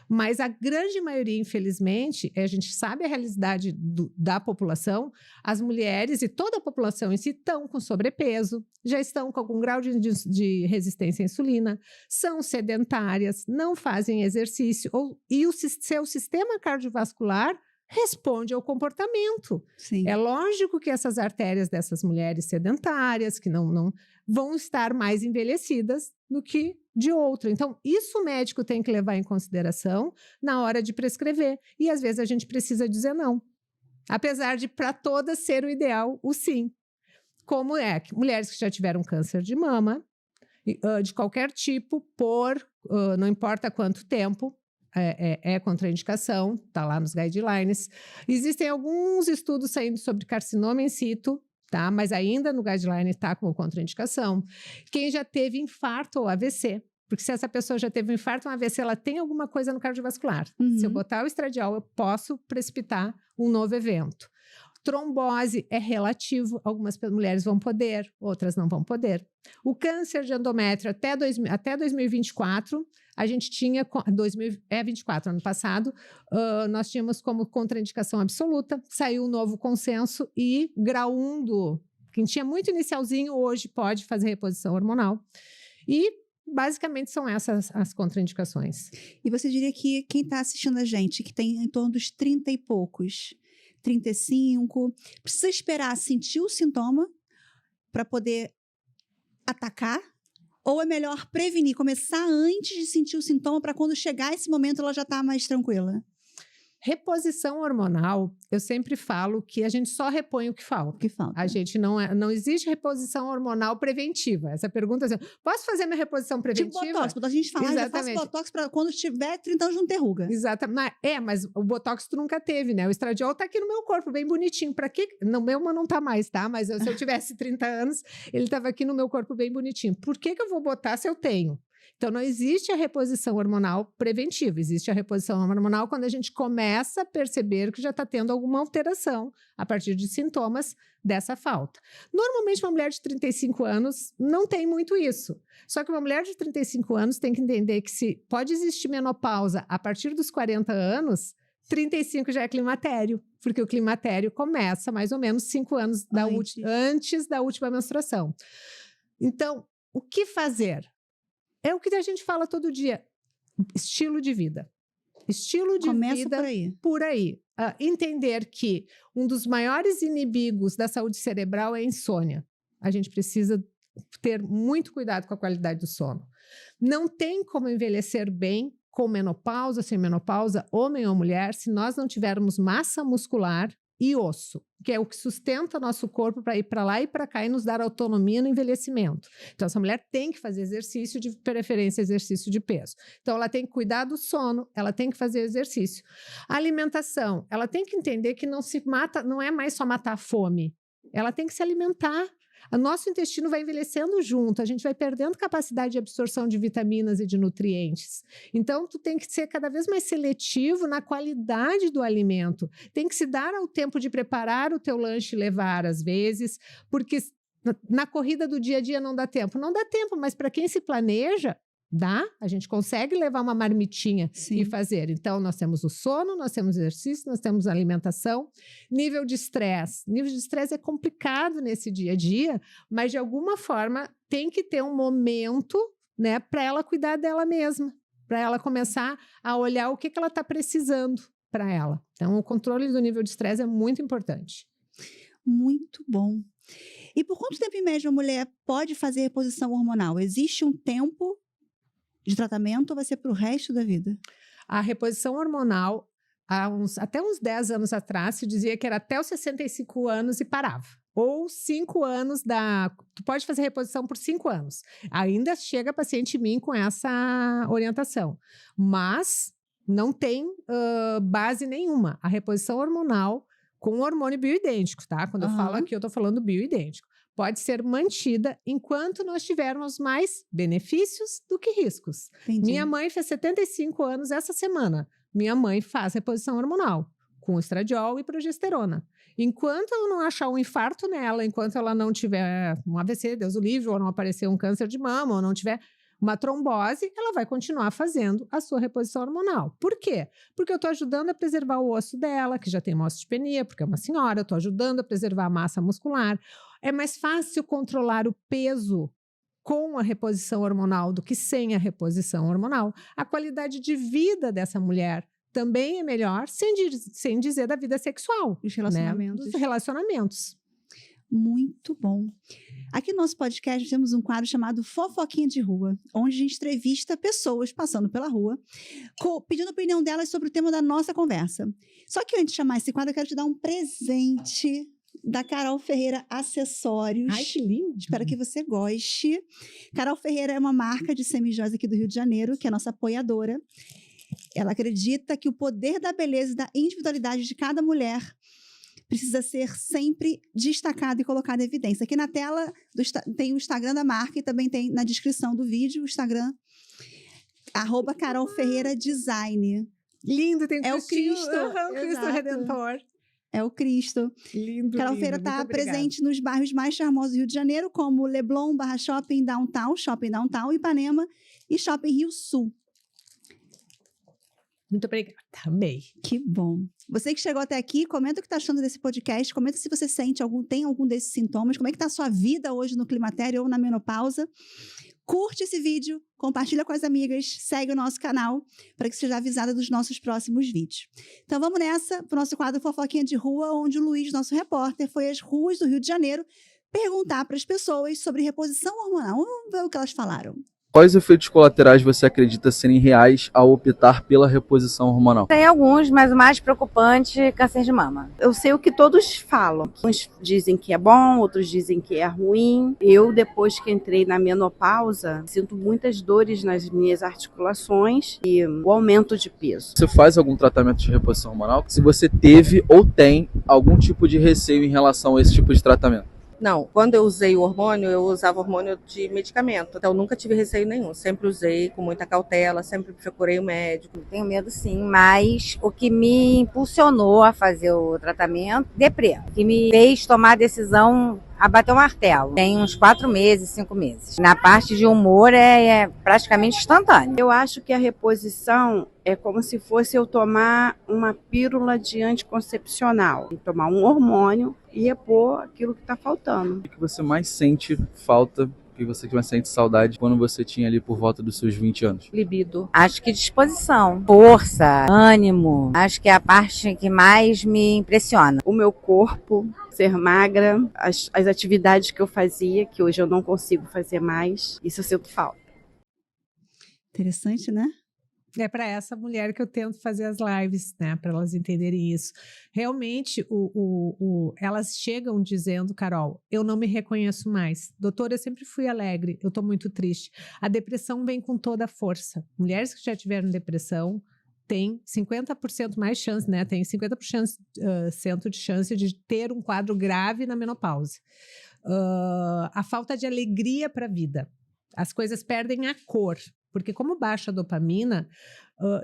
Mas a grande maioria, infelizmente, a gente sabe a realidade da população, as mulheres e toda a população em si estão com sobrepeso, já estão com algum grau de resistência à insulina, são sedentárias, não fazem exercício, e o seu sistema cardiovascular responde ao comportamento. Sim. É lógico que essas artérias dessas mulheres sedentárias, que não vão estar mais envelhecidas do que de outra. Então, isso o médico tem que levar em consideração na hora de prescrever. E, às vezes, a gente precisa dizer não. Apesar de, para todas, ser o ideal, o sim. Como mulheres que já tiveram câncer de mama, de qualquer tipo, não importa quanto tempo, é contraindicação, está lá nos guidelines. Existem alguns estudos saindo sobre carcinoma in situ, tá? Mas ainda no guideline está como contraindicação. Quem já teve infarto ou AVC, porque se essa pessoa já teve um infarto ou um AVC, ela tem alguma coisa no cardiovascular. Uhum. Se eu botar o estradiol, eu posso precipitar um novo evento. Trombose é relativo, algumas mulheres vão poder, outras não vão poder. O câncer de endométrio até 2024, a gente tinha, 2024, ano passado, nós tínhamos como contraindicação absoluta, saiu um novo consenso e grau 1 quem tinha muito inicialzinho, hoje pode fazer reposição hormonal. E basicamente são essas as contraindicações. E você diria que quem está assistindo a gente, que tem em torno dos 30 e poucos, 35, precisa esperar sentir o sintoma para poder atacar? Ou é melhor prevenir, começar antes de sentir o sintoma para quando chegar esse momento ela já está mais tranquila? Reposição hormonal, eu sempre falo que a gente só repõe o que falta. A gente não existe reposição hormonal preventiva. Essa pergunta é assim, posso fazer minha reposição preventiva? Tipo botox, a gente fala, já faço botox para quando tiver 30 anos não ter ruga. Exatamente. Mas o botox tu nunca teve, né? O estradiol tá aqui no meu corpo, bem bonitinho. Para quê? No meu não tá mais, tá? Mas se eu tivesse 30 anos, ele tava aqui no meu corpo bem bonitinho. Por que eu vou botar se eu tenho? Então, não existe a reposição hormonal preventiva, existe a reposição hormonal quando a gente começa a perceber que já está tendo alguma alteração a partir de sintomas dessa falta. Normalmente, uma mulher de 35 anos não tem muito isso. Só que uma mulher de 35 anos tem que entender que se pode existir menopausa a partir dos 40 anos, 35 já é climatério, porque o climatério começa mais ou menos 5 anos antes da última menstruação. Então, o que fazer? É o que a gente fala todo dia. Estilo de vida. Estilo de Começa vida por aí. por aí. Entender que um dos maiores inimigos da saúde cerebral é a insônia. A gente precisa ter muito cuidado com a qualidade do sono. Não tem como envelhecer bem com menopausa, sem menopausa, homem ou mulher, se nós não tivermos massa muscular e osso, que é o que sustenta nosso corpo para ir para lá e para cá e nos dar autonomia no envelhecimento. Então, essa mulher tem que fazer exercício, de preferência exercício de peso. Então, ela tem que cuidar do sono, ela tem que fazer exercício. A alimentação, ela tem que entender que não se mata, não é mais só matar a fome. Ela tem que se alimentar. O nosso intestino vai envelhecendo junto, a gente vai perdendo capacidade de absorção de vitaminas e de nutrientes. Então, tu tem que ser cada vez mais seletivo na qualidade do alimento. Tem que se dar ao tempo de preparar o teu lanche e levar, às vezes, porque na corrida do dia a dia não dá tempo. Não dá tempo, mas para quem se planeja, dá, a gente consegue levar uma marmitinha e fazer. Então, nós temos o sono, nós temos exercício, nós temos alimentação. Nível de estresse. Nível de estresse é complicado nesse dia a dia, mas de alguma forma tem que ter um momento, né, para ela cuidar dela mesma, para ela começar a olhar o que ela está precisando para ela. Então, o controle do nível de estresse é muito importante. Muito bom. E por quanto tempo, em média, a mulher pode fazer reposição hormonal? Existe um tempo de tratamento ou vai ser para o resto da vida? A reposição hormonal, até uns 10 anos atrás, se dizia que era até os 65 anos e parava. Ou 5 anos tu pode fazer reposição por 5 anos. Ainda chega paciente em mim com essa orientação. Mas não tem base nenhuma. A reposição hormonal com hormônio bioidêntico, tá? Quando eu falo aqui, eu estou falando bioidêntico. Pode ser mantida enquanto nós tivermos mais benefícios do que riscos. Entendi. Minha mãe fez 75 anos essa semana. Minha mãe faz reposição hormonal com estradiol e progesterona. Enquanto eu não achar um infarto nela, enquanto ela não tiver um AVC, Deus o livre, ou não aparecer um câncer de mama, ou não tiver uma trombose, ela vai continuar fazendo a sua reposição hormonal. Por quê? Porque eu estou ajudando a preservar o osso dela, que já tem uma osteopenia, porque é uma senhora, eu estou ajudando a preservar a massa muscular. É mais fácil controlar o peso com a reposição hormonal do que sem a reposição hormonal. A qualidade de vida dessa mulher também é melhor, sem dizer da vida sexual. Os relacionamentos. Né? Dos relacionamentos. Muito bom. Aqui no nosso podcast nós temos um quadro chamado Fofoquinha de Rua, onde a gente entrevista pessoas passando pela rua, pedindo a opinião delas sobre o tema da nossa conversa. Só que antes de chamar esse quadro, eu quero te dar um presente da Carol Ferreira Acessórios. Ai, que lindo! Espero que você goste. Carol Ferreira é uma marca de semijoias aqui do Rio de Janeiro, que é a nossa apoiadora. Ela acredita que o poder da beleza e da individualidade de cada mulher precisa ser sempre destacado e colocado em evidência. Aqui na tela tem o Instagram da marca e também tem na descrição do vídeo o Instagram @CarolFerreiraDesign. Lindo, tem o Cristo. Cristo Redentor. É o Cristo. Lindo, Carol Ferreira está presente nos bairros mais charmosos do Rio de Janeiro, como Leblon, Barra Shopping Downtown, Ipanema e Shopping Rio Sul. Muito obrigada, amei. Que bom. Você que chegou até aqui, comenta o que está achando desse podcast, comenta se você tem algum desses sintomas, como é que está a sua vida hoje no climatério ou na menopausa. Curte esse vídeo, compartilha com as amigas, segue o nosso canal para que seja avisada dos nossos próximos vídeos. Então vamos nessa para o nosso quadro Fofoquinha de Rua, onde o Luiz, nosso repórter, foi às ruas do Rio de Janeiro perguntar para as pessoas sobre reposição hormonal. Vamos ver o que elas falaram. Quais efeitos colaterais você acredita serem reais ao optar pela reposição hormonal? Tem alguns, mas o mais preocupante é câncer de mama. Eu sei o que todos falam. Uns dizem que é bom, outros dizem que é ruim. Eu, depois que entrei na menopausa, sinto muitas dores nas minhas articulações e o aumento de peso. Você faz algum tratamento de reposição hormonal? Se você teve ou tem algum tipo de receio em relação a esse tipo de tratamento? Não, quando eu usei o hormônio, eu usava hormônio de medicamento. Então, nunca tive receio nenhum. Sempre usei com muita cautela, sempre procurei o médico. Tenho medo sim, mas o que me impulsionou a fazer o tratamento, deprê. O que me fez tomar a decisão a bater o martelo. Tem uns 4 meses, 5 meses. Na parte de humor é praticamente instantâneo. Eu acho que a reposição é como se fosse eu tomar uma pílula de anticoncepcional. Tomar um hormônio e repor aquilo que está faltando. O que você mais sente falta que você mais sente saudade quando você tinha ali por volta dos seus 20 anos? Libido. Acho que disposição, força, ânimo. Acho que é a parte que mais me impressiona. O meu corpo, ser magra, as atividades que eu fazia, que hoje eu não consigo fazer mais, isso eu sinto falta. Interessante, né? É para essa mulher que eu tento fazer as lives, né? Para elas entenderem isso. Realmente, elas chegam dizendo, Carol, eu não me reconheço mais. Doutora, eu sempre fui alegre, eu estou muito triste. A depressão vem com toda a força. Mulheres que já tiveram depressão têm 50% mais chance, né? Tem 50% de chance de ter um quadro grave na menopausa. A falta de alegria para a vida. As coisas perdem a cor. Porque como baixa a dopamina,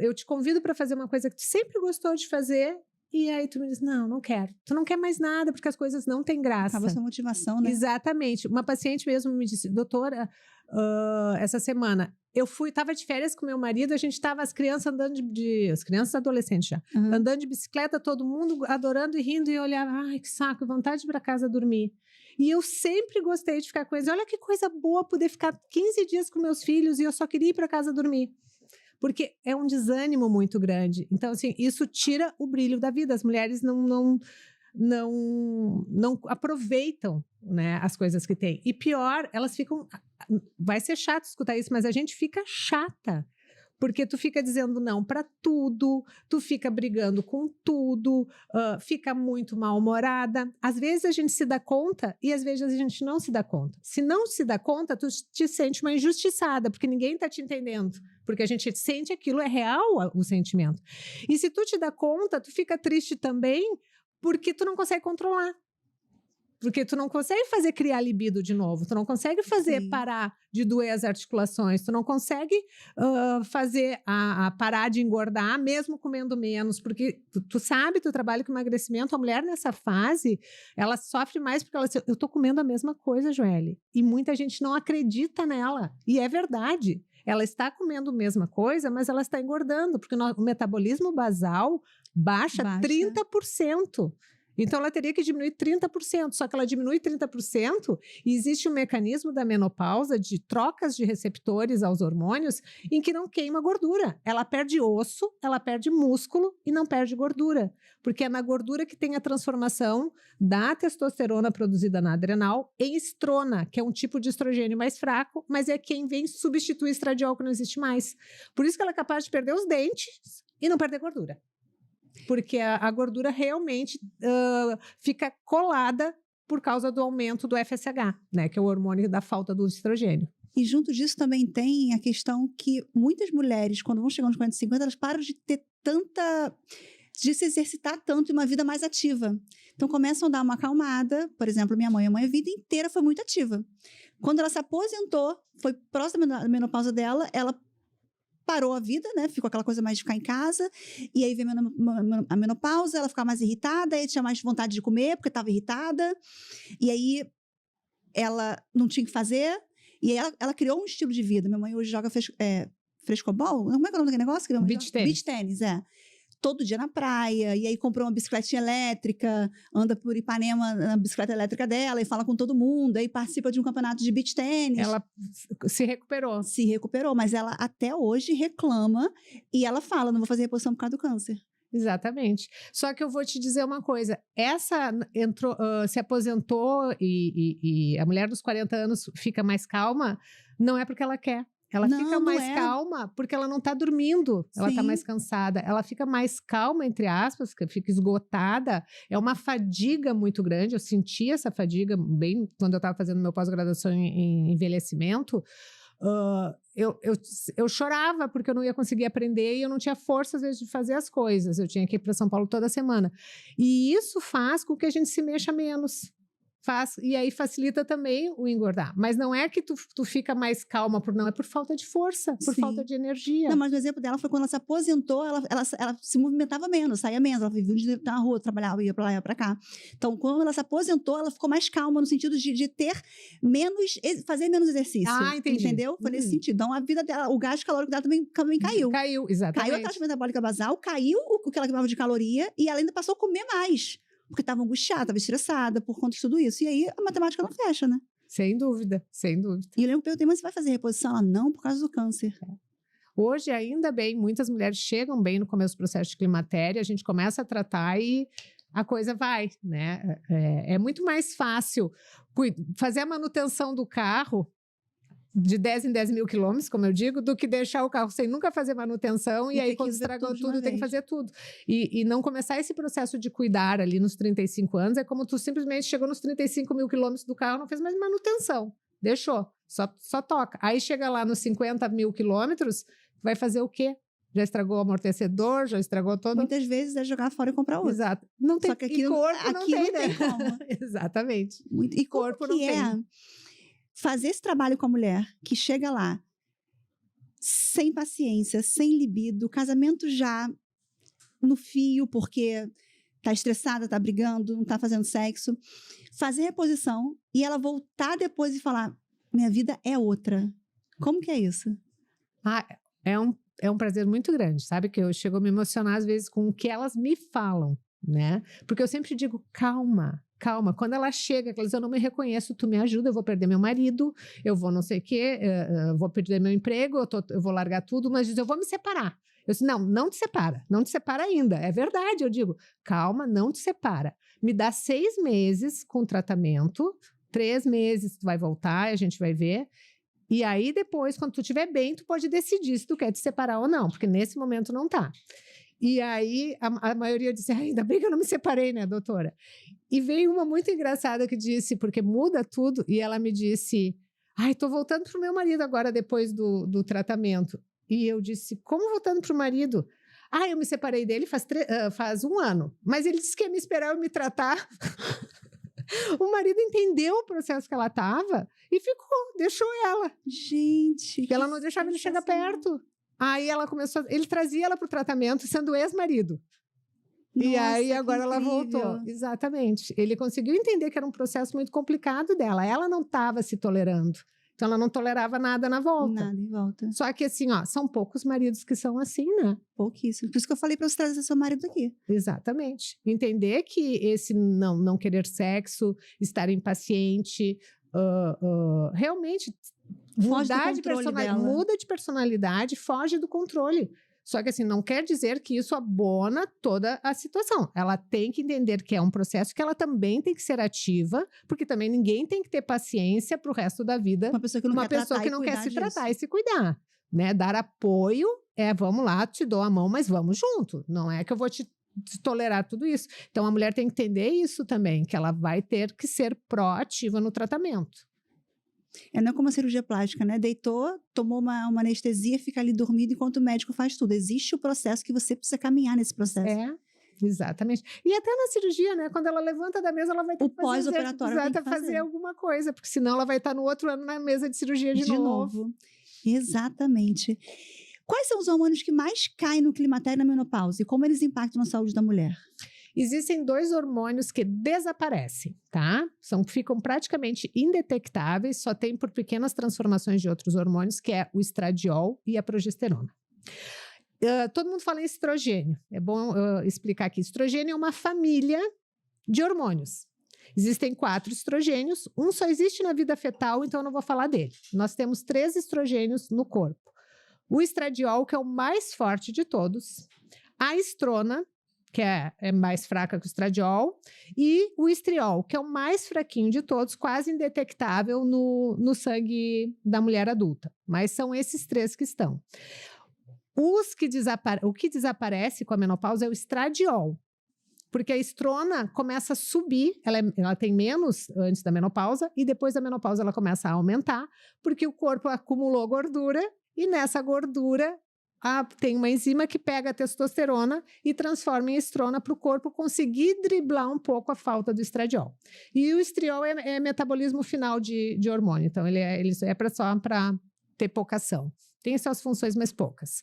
eu te convido para fazer uma coisa que tu sempre gostou de fazer e aí tu me diz, não quero. Tu não quer mais nada porque as coisas não têm graça. Acaba sua motivação, né? Exatamente. Uma paciente mesmo me disse, doutora, essa semana, estava de férias com meu marido, a gente estava, as crianças andando as crianças adolescentes já, andando de bicicleta, todo mundo adorando e rindo e eu olhava, ai que saco, vontade de ir para casa dormir. E eu sempre gostei de ficar com eles. Olha que coisa boa poder ficar 15 dias com meus filhos e eu só queria ir para casa dormir. Porque é um desânimo muito grande. Então, assim, isso tira o brilho da vida. As mulheres não aproveitam, né, as coisas que têm. E pior, elas ficam... Vai ser chato escutar isso, mas a gente fica chata. Porque tu fica dizendo não para tudo, tu fica brigando com tudo, fica muito mal-humorada. Às vezes a gente se dá conta e às vezes a gente não se dá conta. Se não se dá conta, tu te sente uma injustiçada, porque ninguém está te entendendo. Porque a gente sente aquilo, é real o sentimento. E se tu te dá conta, tu fica triste também, porque tu não consegue controlar. Porque tu não consegue criar libido de novo, tu não consegue fazer parar de doer as articulações, tu não consegue fazer a parar de engordar, mesmo comendo menos, porque tu sabe, tu trabalha com emagrecimento, a mulher nessa fase, ela sofre mais porque ela diz, eu tô comendo a mesma coisa, Joelle, e muita gente não acredita nela, e é verdade. Ela está comendo a mesma coisa, mas ela está engordando, porque o metabolismo basal baixa 30%. Então, ela teria que diminuir 30%, só que ela diminui 30% e existe um mecanismo da menopausa de trocas de receptores aos hormônios em que não queima gordura. Ela perde osso, ela perde músculo e não perde gordura, porque é na gordura que tem a transformação da testosterona produzida na adrenal em estrona, que é um tipo de estrogênio mais fraco, mas é quem vem substituir estradiol que não existe mais. Por isso que ela é capaz de perder os dentes e não perder gordura. Porque a gordura realmente fica colada por causa do aumento do FSH, né, que é o hormônio da falta do estrogênio. E junto disso também tem a questão que muitas mulheres, quando vão chegando aos 40, 50, elas param de se exercitar tanto em uma vida mais ativa. Então começam a dar uma acalmada. Por exemplo, minha mãe a vida inteira foi muito ativa. Quando ela se aposentou, foi próxima da menopausa dela, ela parou a vida, né? Ficou aquela coisa mais de ficar em casa. E aí veio a menopausa, ela ficava mais irritada, aí tinha mais vontade de comer, porque estava irritada. E aí ela não tinha o que fazer. E aí ela criou um estilo de vida. Minha mãe hoje joga frescobol. Como é que é o nome daquele negócio? Beach tennis. Beach tennis, é. Todo dia na praia, e aí comprou uma bicicletinha elétrica, anda por Ipanema na bicicleta elétrica dela e fala com todo mundo, aí participa de um campeonato de beach tênis. Ela se recuperou. Se recuperou, mas ela até hoje reclama e ela fala, não vou fazer reposição por causa do câncer. Exatamente. Só que eu vou te dizer uma coisa, essa se aposentou e a mulher dos 40 anos fica mais calma, não é porque ela quer. Ela fica mais calma porque ela não está dormindo, ela está mais cansada. Ela fica mais calma, entre aspas, que fica esgotada. É uma fadiga muito grande. Eu senti essa fadiga bem quando eu estava fazendo meu pós-graduação em envelhecimento. Eu chorava porque eu não ia conseguir aprender e eu não tinha força, às vezes, de fazer as coisas. Eu tinha que ir para São Paulo toda semana. E isso faz com que a gente se mexa menos. E aí facilita também o engordar. Mas não é que tu fica mais calma, não, é por falta de força, por falta de energia. Não, mas o exemplo dela foi quando ela se aposentou, ela se movimentava menos, saía menos, ela vivia na rua, trabalhava, ia pra lá, ia pra cá. Então, quando ela se aposentou, ela ficou mais calma, no sentido de ter menos, fazer menos exercício. Ah, entendi. Entendeu? Foi nesse sentido. Então, a vida dela, o gasto calórico dela também caiu. Caiu, exatamente. Caiu a taxa metabólica basal, caiu o que ela queimava de caloria e ela ainda passou a comer mais. Porque estava angustiada, estava estressada por conta de tudo isso. E aí a matemática não fecha, né? Sem dúvida, sem dúvida. E eu lembro que eu perguntei, mas você vai fazer reposição? Ela, não, por causa do câncer. Hoje, ainda bem, muitas mulheres chegam bem no começo do processo de climatério, a gente começa a tratar e a coisa vai, né? É muito mais fácil fazer a manutenção do carro de 10 em 10 mil quilômetros, como eu digo, do que deixar o carro sem nunca fazer manutenção e aí quando estragou tudo tem que fazer tudo. E não começar esse processo de cuidar ali nos 35 anos é como tu simplesmente chegou nos 35 mil quilômetros do carro, não fez mais manutenção, deixou, só toca. Aí chega lá nos 50 mil quilômetros, vai fazer o quê? Já estragou o amortecedor, já estragou todo... Muitas vezes é jogar fora e comprar outro. Exato. Não tem, Só que aqui, corpo não tem, né? Como. Exatamente. E corpo como que não tem. Fazer esse trabalho com a mulher que chega lá sem paciência, sem libido, casamento já no fio, porque tá estressada, tá brigando, não tá fazendo sexo, fazer reposição e ela voltar depois e falar, minha vida é outra. Como que é isso? É um prazer muito grande, sabe? Que eu chego a me emocionar às vezes com o que elas me falam, né? Porque eu sempre digo, calma. Quando ela chega, ela diz, eu não me reconheço, tu me ajuda, eu vou perder meu marido, eu vou não sei o quê, eu vou perder meu emprego, eu vou largar tudo, mas diz, eu vou me separar. Eu disse, não te separa ainda. É verdade, eu digo, calma, não te separa. Me dá 6 meses com tratamento, 3 meses tu vai voltar, a gente vai ver. E aí depois, quando tu estiver bem, tu pode decidir se tu quer te separar ou não, porque nesse momento não tá. E aí a maioria disse, ainda bem que eu não me separei, né, doutora? E veio uma muito engraçada que disse, porque muda tudo, e ela me disse, tô voltando pro meu marido agora depois do tratamento. E eu disse, como voltando pro marido? Eu me separei dele faz 1 ano, mas ele disse que ia me esperar eu me tratar. O marido entendeu o processo que ela estava e ficou, deixou ela. Gente, ela não deixava ele chegar perto. Aí ela começou, ele trazia ela para o tratamento sendo ex-marido. E aí agora ela voltou. Exatamente. Ele conseguiu entender que era um processo muito complicado dela. Ela não estava se tolerando. Então ela não tolerava nada na volta. Nada em volta. Só que assim, são poucos maridos que são assim, né? Pouquíssimo. Por isso que eu falei para você trazer seu marido aqui. Exatamente. Entender que esse não querer sexo, estar impaciente, realmente muda de personalidade, foge do controle. Só que assim, não quer dizer que isso abona toda a situação. Ela tem que entender que é um processo que ela também tem que ser ativa, porque também ninguém tem que ter paciência para o resto da vida. Uma pessoa que não quer se tratar e se cuidar. Né? Dar apoio vamos lá, te dou a mão, mas vamos junto. Não é que eu vou te tolerar tudo isso. Então, a mulher tem que entender isso também, que ela vai ter que ser proativa no tratamento. Não é como a cirurgia plástica, né? Deitou, tomou uma anestesia, fica ali dormindo enquanto o médico faz tudo. Existe o processo que você precisa caminhar nesse processo. Exatamente. E até na cirurgia, né? Quando ela levanta da mesa, ela vai ter que fazer alguma coisa, porque senão ela vai estar no outro ano na mesa de cirurgia de novo. Exatamente. Quais são os hormônios que mais caem no climatério e na menopausa? E como eles impactam na saúde da mulher? Existem 2 hormônios que desaparecem, tá? Ficam praticamente indetectáveis, só tem por pequenas transformações de outros hormônios, que é o estradiol e a progesterona. Todo mundo fala em estrogênio. É bom explicar aqui. Estrogênio é uma família de hormônios. Existem 4 estrogênios, um só existe na vida fetal, então eu não vou falar dele. Nós temos 3 estrogênios no corpo. O estradiol, que é o mais forte de todos, a estrona, que é mais fraca que o estradiol, e o estriol, que é o mais fraquinho de todos, quase indetectável no sangue da mulher adulta. Mas são esses 3 que estão. O que desaparece com a menopausa é o estradiol, porque a estrona começa a subir, ela tem menos antes da menopausa, e depois da menopausa ela começa a aumentar, porque o corpo acumulou gordura, e nessa gordura tem uma enzima que pega a testosterona e transforma em estrona para o corpo conseguir driblar um pouco a falta do estradiol. E o estriol é metabolismo final de hormônio, então ele é só para ter pouca ação. Tem suas funções, mas poucas.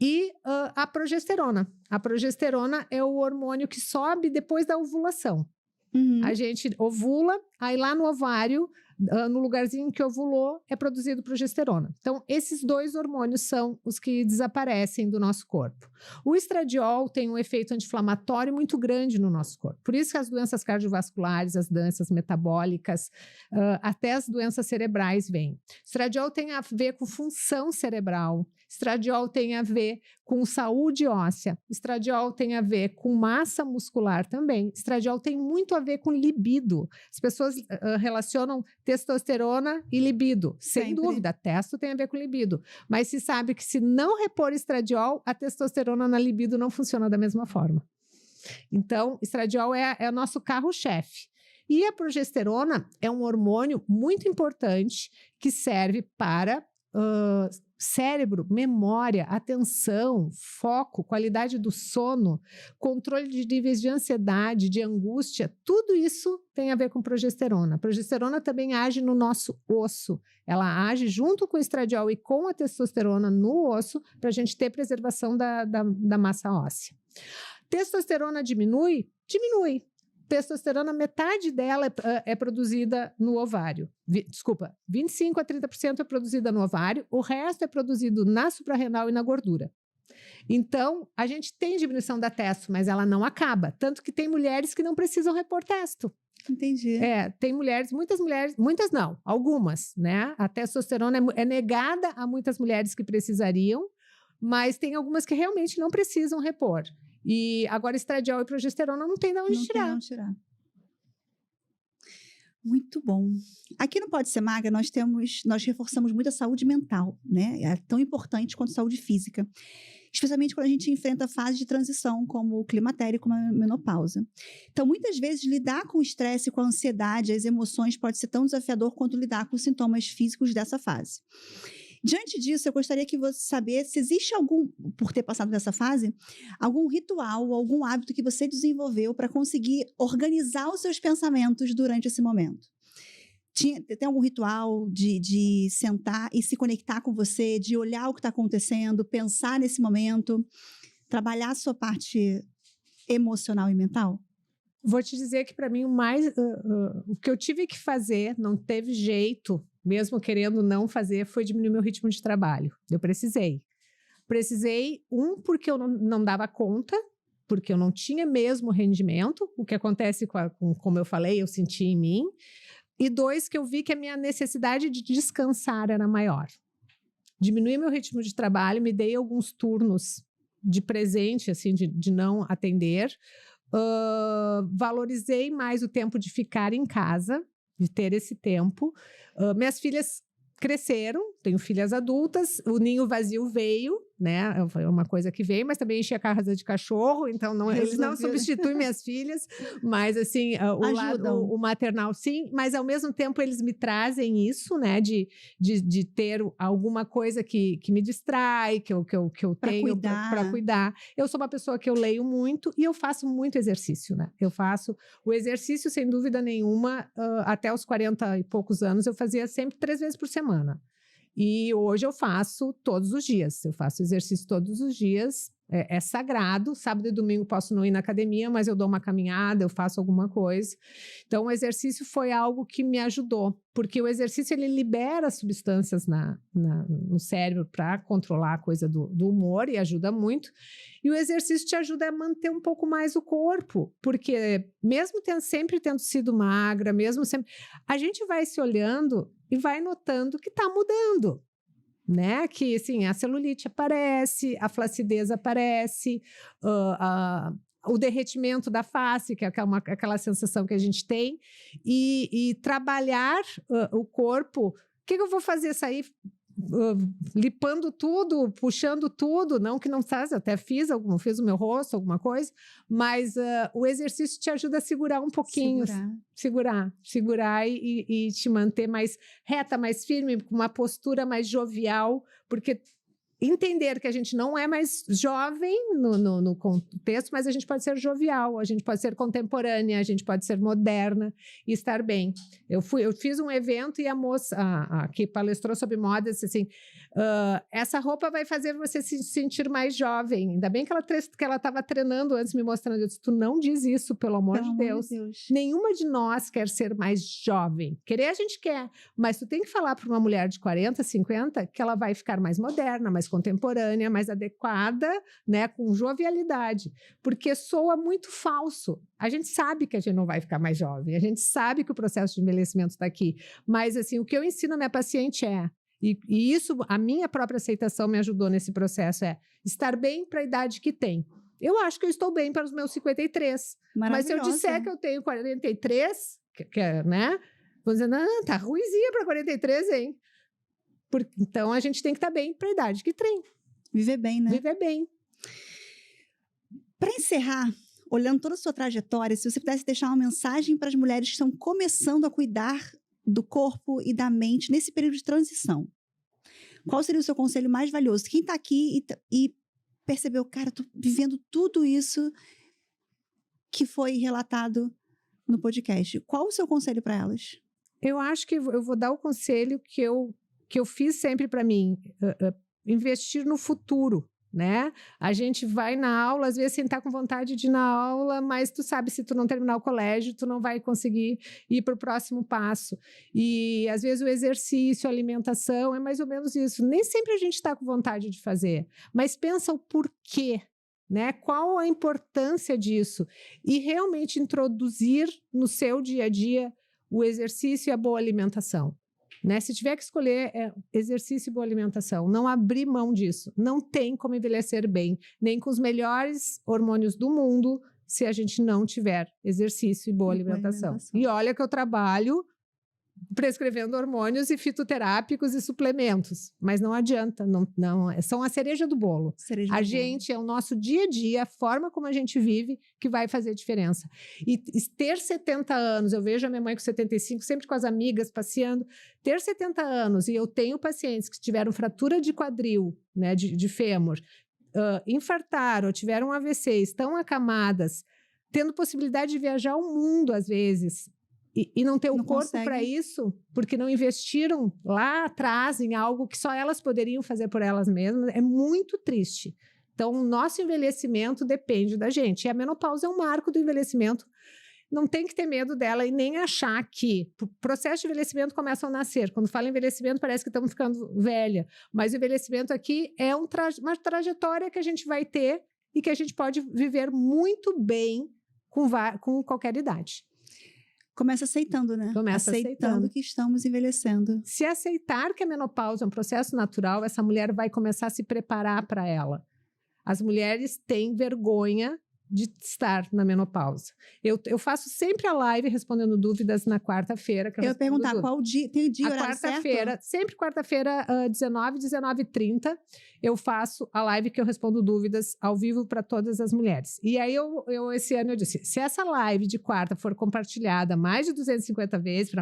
E a progesterona. A progesterona é o hormônio que sobe depois da ovulação. A gente ovula, aí lá no ovário no lugarzinho que ovulou, é produzido progesterona. Então, esses 2 hormônios são os que desaparecem do nosso corpo. O estradiol tem um efeito anti-inflamatório muito grande no nosso corpo. Por isso que as doenças cardiovasculares, as doenças metabólicas, até as doenças cerebrais vêm. Estradiol tem a ver com função cerebral. Estradiol tem a ver com saúde óssea. Estradiol tem a ver com massa muscular também. Estradiol tem muito a ver com libido. As pessoas relacionam testosterona e libido. Sem dúvida, testo tem a ver com libido. Mas se sabe que se não repor estradiol, a testosterona na libido não funciona da mesma forma. Então, estradiol é o nosso carro-chefe. E a progesterona é um hormônio muito importante que serve para cérebro, memória, atenção, foco, qualidade do sono, controle de níveis de ansiedade, de angústia, tudo isso tem a ver com progesterona. A progesterona também age no nosso osso. Ela age junto com o estradiol e com a testosterona no osso para a gente ter preservação da massa óssea. Testosterona diminui? Diminui. Testosterona, metade dela é produzida no ovário. 25% a 30% é produzida no ovário, o resto é produzido na suprarrenal e na gordura. Então, a gente tem diminuição da testo, mas ela não acaba. Tanto que tem mulheres que não precisam repor testo. Entendi. Tem muitas mulheres, muitas não, algumas, né? A testosterona é negada a muitas mulheres que precisariam, mas tem algumas que realmente não precisam repor. E agora estradiol e progesterona não tem de onde tirar. Muito bom. Aqui no Pode Ser Magra, nós reforçamos muito a saúde mental, né? É tão importante quanto a saúde física. Especialmente quando a gente enfrenta fases de transição, como o climatério, como a menopausa. Então, muitas vezes, lidar com o estresse, com a ansiedade, as emoções, pode ser tão desafiador quanto lidar com os sintomas físicos dessa fase. Diante disso, eu gostaria que você soubesse se existe algum, por ter passado dessa fase, algum ritual, algum hábito que você desenvolveu para conseguir organizar os seus pensamentos durante esse momento. Tem algum ritual de sentar e se conectar com você, de olhar o que está acontecendo, pensar nesse momento, trabalhar a sua parte emocional e mental? Vou te dizer que para mim o que eu tive que fazer, não teve jeito, mesmo querendo não fazer, foi diminuir meu ritmo de trabalho. Eu precisei. Porque eu não dava conta, porque eu não tinha mesmo rendimento, o que acontece como eu falei, eu senti em mim. E 2, que eu vi que a minha necessidade de descansar era maior. Diminuí meu ritmo de trabalho, me dei alguns turnos de presente, assim, de não atender. Valorizei mais o tempo de ficar em casa, de ter esse tempo. Minhas filhas cresceram, tenho filhas adultas, o ninho vazio veio, né? Foi uma coisa que veio, mas também enchi a casa de cachorro, então eles não substituem minhas filhas, mas assim, o maternal sim, mas ao mesmo tempo eles me trazem isso, né? De ter alguma coisa que me distrai, que eu tenho para cuidar. Eu sou uma pessoa que eu leio muito e eu faço muito exercício, né? Eu faço o exercício, sem dúvida nenhuma, até os 40 e poucos anos, eu fazia sempre 3 vezes por semana. E hoje eu faço todos os dias, eu faço exercício todos os dias, é sagrado. Sábado e domingo posso não ir na academia, mas eu dou uma caminhada, eu faço alguma coisa. Então o exercício foi algo que me ajudou, porque o exercício ele libera substâncias no cérebro para controlar a coisa do humor e ajuda muito. E o exercício te ajuda a manter um pouco mais o corpo, porque mesmo sempre tendo sido magra, a gente vai se olhando e vai notando que está mudando, né? Que, assim, a celulite aparece, a flacidez aparece, o derretimento da face, que é aquela sensação que a gente tem, e trabalhar o corpo. O que eu vou fazer? Sair lipando tudo, puxando tudo, não que não faça, eu até fiz o meu rosto, alguma coisa, mas o exercício te ajuda a segurar um pouquinho, segurar e te manter mais reta, mais firme, com uma postura mais jovial, porque entender que a gente não é mais jovem no contexto, mas a gente pode ser jovial, a gente pode ser contemporânea, a gente pode ser moderna e estar bem. Eu fiz um evento e a moça que palestrou sobre moda disse assim, essa roupa vai fazer você se sentir mais jovem. Ainda bem que ela estava treinando antes, me mostrando. Eu disse, tu não diz isso, pelo amor de Deus. Nenhuma de nós quer ser mais jovem. Querer a gente quer, mas tu tem que falar para uma mulher de 40, 50 que ela vai ficar mais moderna, mais contemporânea, mais adequada, né, com jovialidade, porque soa muito falso. A gente sabe que a gente não vai ficar mais jovem, a gente sabe que o processo de envelhecimento está aqui, mas assim, o que eu ensino a minha paciente e isso, a minha própria aceitação me ajudou nesse processo, estar bem para a idade que tem. Eu acho que eu estou bem para os meus 53, mas se eu disser que eu tenho 43, né, vão dizer, não, tá ruizinha para 43, hein? Então, a gente tem que estar bem para a idade que tem. Viver bem, né? Viver bem. Para encerrar, olhando toda a sua trajetória, se você pudesse deixar uma mensagem para as mulheres que estão começando a cuidar do corpo e da mente nesse período de transição, qual seria o seu conselho mais valioso? Quem está aqui e percebeu, cara, estou vivendo tudo isso que foi relatado no podcast. Qual o seu conselho para elas? Eu acho que eu vou dar o conselho que eu fiz sempre para mim, investir no futuro, né? A gente vai na aula, às vezes sem estar com vontade de ir na aula, mas tu sabe, se tu não terminar o colégio, tu não vai conseguir ir para o próximo passo. E às vezes o exercício, a alimentação, é mais ou menos isso. Nem sempre a gente está com vontade de fazer, mas pensa o porquê, né? Qual a importância disso? E realmente introduzir no seu dia a dia o exercício e a boa alimentação. Né? Se tiver que escolher exercício e boa alimentação, não abrir mão disso. Não tem como envelhecer bem, nem com os melhores hormônios do mundo, se a gente não tiver exercício e boa alimentação. E olha que eu trabalho prescrevendo hormônios e fitoterápicos e suplementos, mas não adianta, não, são a cereja do bolo. A gente, é o nosso dia a dia, a forma como a gente vive que vai fazer diferença. E ter 70 anos, eu vejo a minha mãe com 75, sempre com as amigas passeando, ter 70 anos, e eu tenho pacientes que tiveram fratura de quadril, né, de fêmur, infartaram, tiveram um AVC, estão acamadas, tendo possibilidade de viajar ao mundo às vezes, e não ter o corpo para isso, porque não investiram lá atrás em algo que só elas poderiam fazer por elas mesmas, é muito triste. Então, o nosso envelhecimento depende da gente. E a menopausa é um marco do envelhecimento. Não tem que ter medo dela e nem achar que o processo de envelhecimento começa ao nascer. Quando fala envelhecimento, parece que estamos ficando velha. Mas o envelhecimento aqui é uma trajetória que a gente vai ter e que a gente pode viver muito bem com qualquer idade. Começa aceitando, né? Começa aceitando que estamos envelhecendo. Se aceitar que a menopausa é um processo natural, essa mulher vai começar a se preparar para ela. As mulheres têm vergonha de estar na menopausa. Eu faço sempre a live respondendo dúvidas na quarta-feira. Eu ia perguntar qual dia, tem o dia, horário certo? Quarta-feira, sempre quarta-feira, 19h30, eu faço a live que eu respondo dúvidas ao vivo para todas as mulheres. E aí, esse ano eu disse, se essa live de quarta for compartilhada mais de 250 vezes,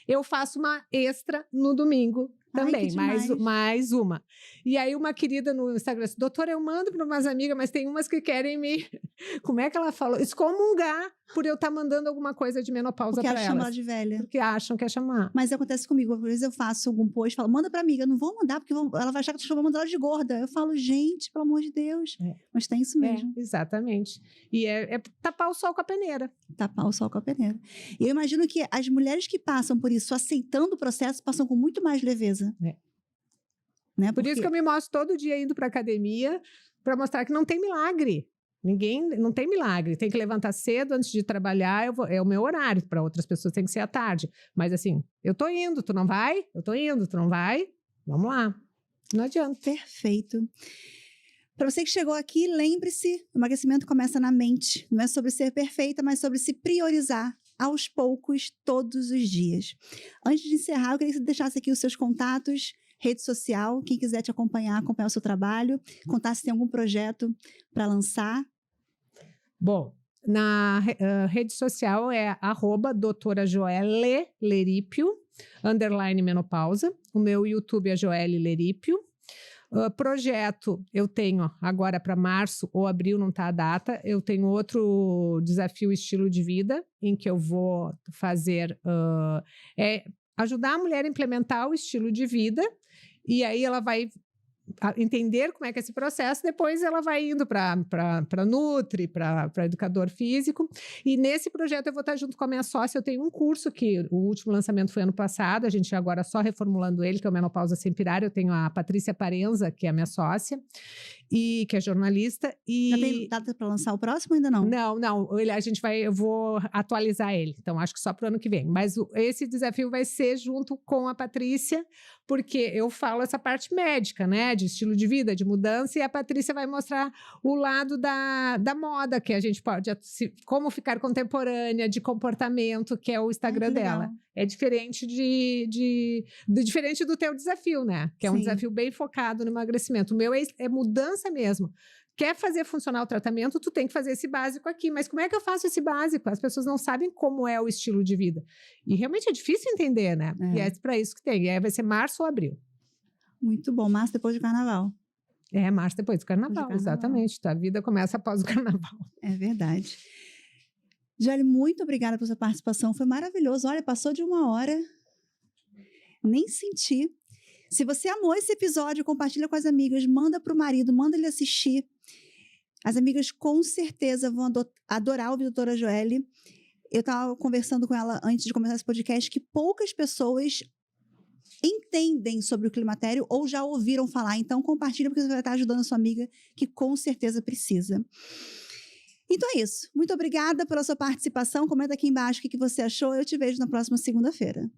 eu faço uma extra no domingo, também, mais uma. E aí uma querida no Instagram disse, doutora, eu mando para umas amigas, mas tem umas que querem me... Como é que ela falou? Excomungar por eu estar mandando alguma coisa de menopausa para elas. Porque acham ela de velha. Porque acham que é chamar. Mas acontece comigo, às vezes eu faço algum post, falo, manda para amiga, não vou mandar, porque ela vai achar que eu vou mandar ela de gorda. Eu falo, gente, pelo amor de Deus. Mas tem isso mesmo. Exatamente. E é tapar o sol com a peneira. Tapar o sol com a peneira. E eu imagino que as mulheres que passam por isso, aceitando o processo, passam com muito mais leveza. Né? Por isso que eu me mostro todo dia indo para academia para mostrar que não tem milagre. Não tem milagre. Tem que levantar cedo antes de trabalhar, é o meu horário. Para outras pessoas tem que ser à tarde. Mas assim, eu tô indo, tu não vai? Eu tô indo, tu não vai? Vamos lá. Não adianta. Perfeito. Para você que chegou aqui, lembre-se, o emagrecimento começa na mente. Não é sobre ser perfeita, mas sobre se priorizar aos poucos, todos os dias. Antes de encerrar, eu queria que você deixasse aqui os seus contatos, rede social, quem quiser te acompanhar o seu trabalho, contar se tem algum projeto para lançar. Bom, na rede social é @doutorajoeleleripio, _menopausa. O meu YouTube é Joelle Leripio. Projeto, eu tenho agora para março ou abril, não está a data, eu tenho outro desafio estilo de vida, em que eu vou fazer, ajudar a mulher a implementar o estilo de vida, e aí ela vai entender como é que é esse processo, depois ela vai indo para Nutri, para educador físico, e nesse projeto eu vou estar junto com a minha sócia. Eu tenho um curso que o último lançamento foi ano passado, a gente agora só reformulando ele, que é o Menopausa Sem Pirar. Eu tenho a Patrícia Parenza, que é a minha sócia, e que é jornalista. E... Já tem data para lançar o próximo ou ainda não? Não, eu vou atualizar ele, então acho que só para o ano que vem, mas esse desafio vai ser junto com a Patrícia, porque eu falo essa parte médica, né, de estilo de vida, de mudança, e a Patrícia vai mostrar o lado da moda, que a gente pode, como ficar contemporânea, de comportamento, que é o Instagram dela. É diferente diferente do teu desafio, né? Que é um desafio bem focado no emagrecimento. O meu é mudança mesmo. Quer fazer funcionar o tratamento, tu tem que fazer esse básico aqui. Mas como é que eu faço esse básico? As pessoas não sabem como é o estilo de vida. E realmente é difícil entender, né? E é para isso que tem. E aí vai ser março ou abril. Muito bom. Março depois do carnaval. Março depois do carnaval, exatamente. A vida começa após o carnaval. É verdade. Joely, muito obrigada pela sua participação. Foi maravilhoso. Olha, passou de 1 hora. Nem senti. Se você amou esse episódio, compartilha com as amigas, manda para o marido, manda ele assistir. As amigas com certeza vão adorar ouvir a doutora Joely. Eu estava conversando com ela antes de começar esse podcast que poucas pessoas entendem sobre o climatério ou já ouviram falar. Então, compartilha, porque você vai estar ajudando a sua amiga que com certeza precisa. Então é isso. Muito obrigada pela sua participação. Comenta aqui embaixo o que você achou. Eu te vejo na próxima segunda-feira.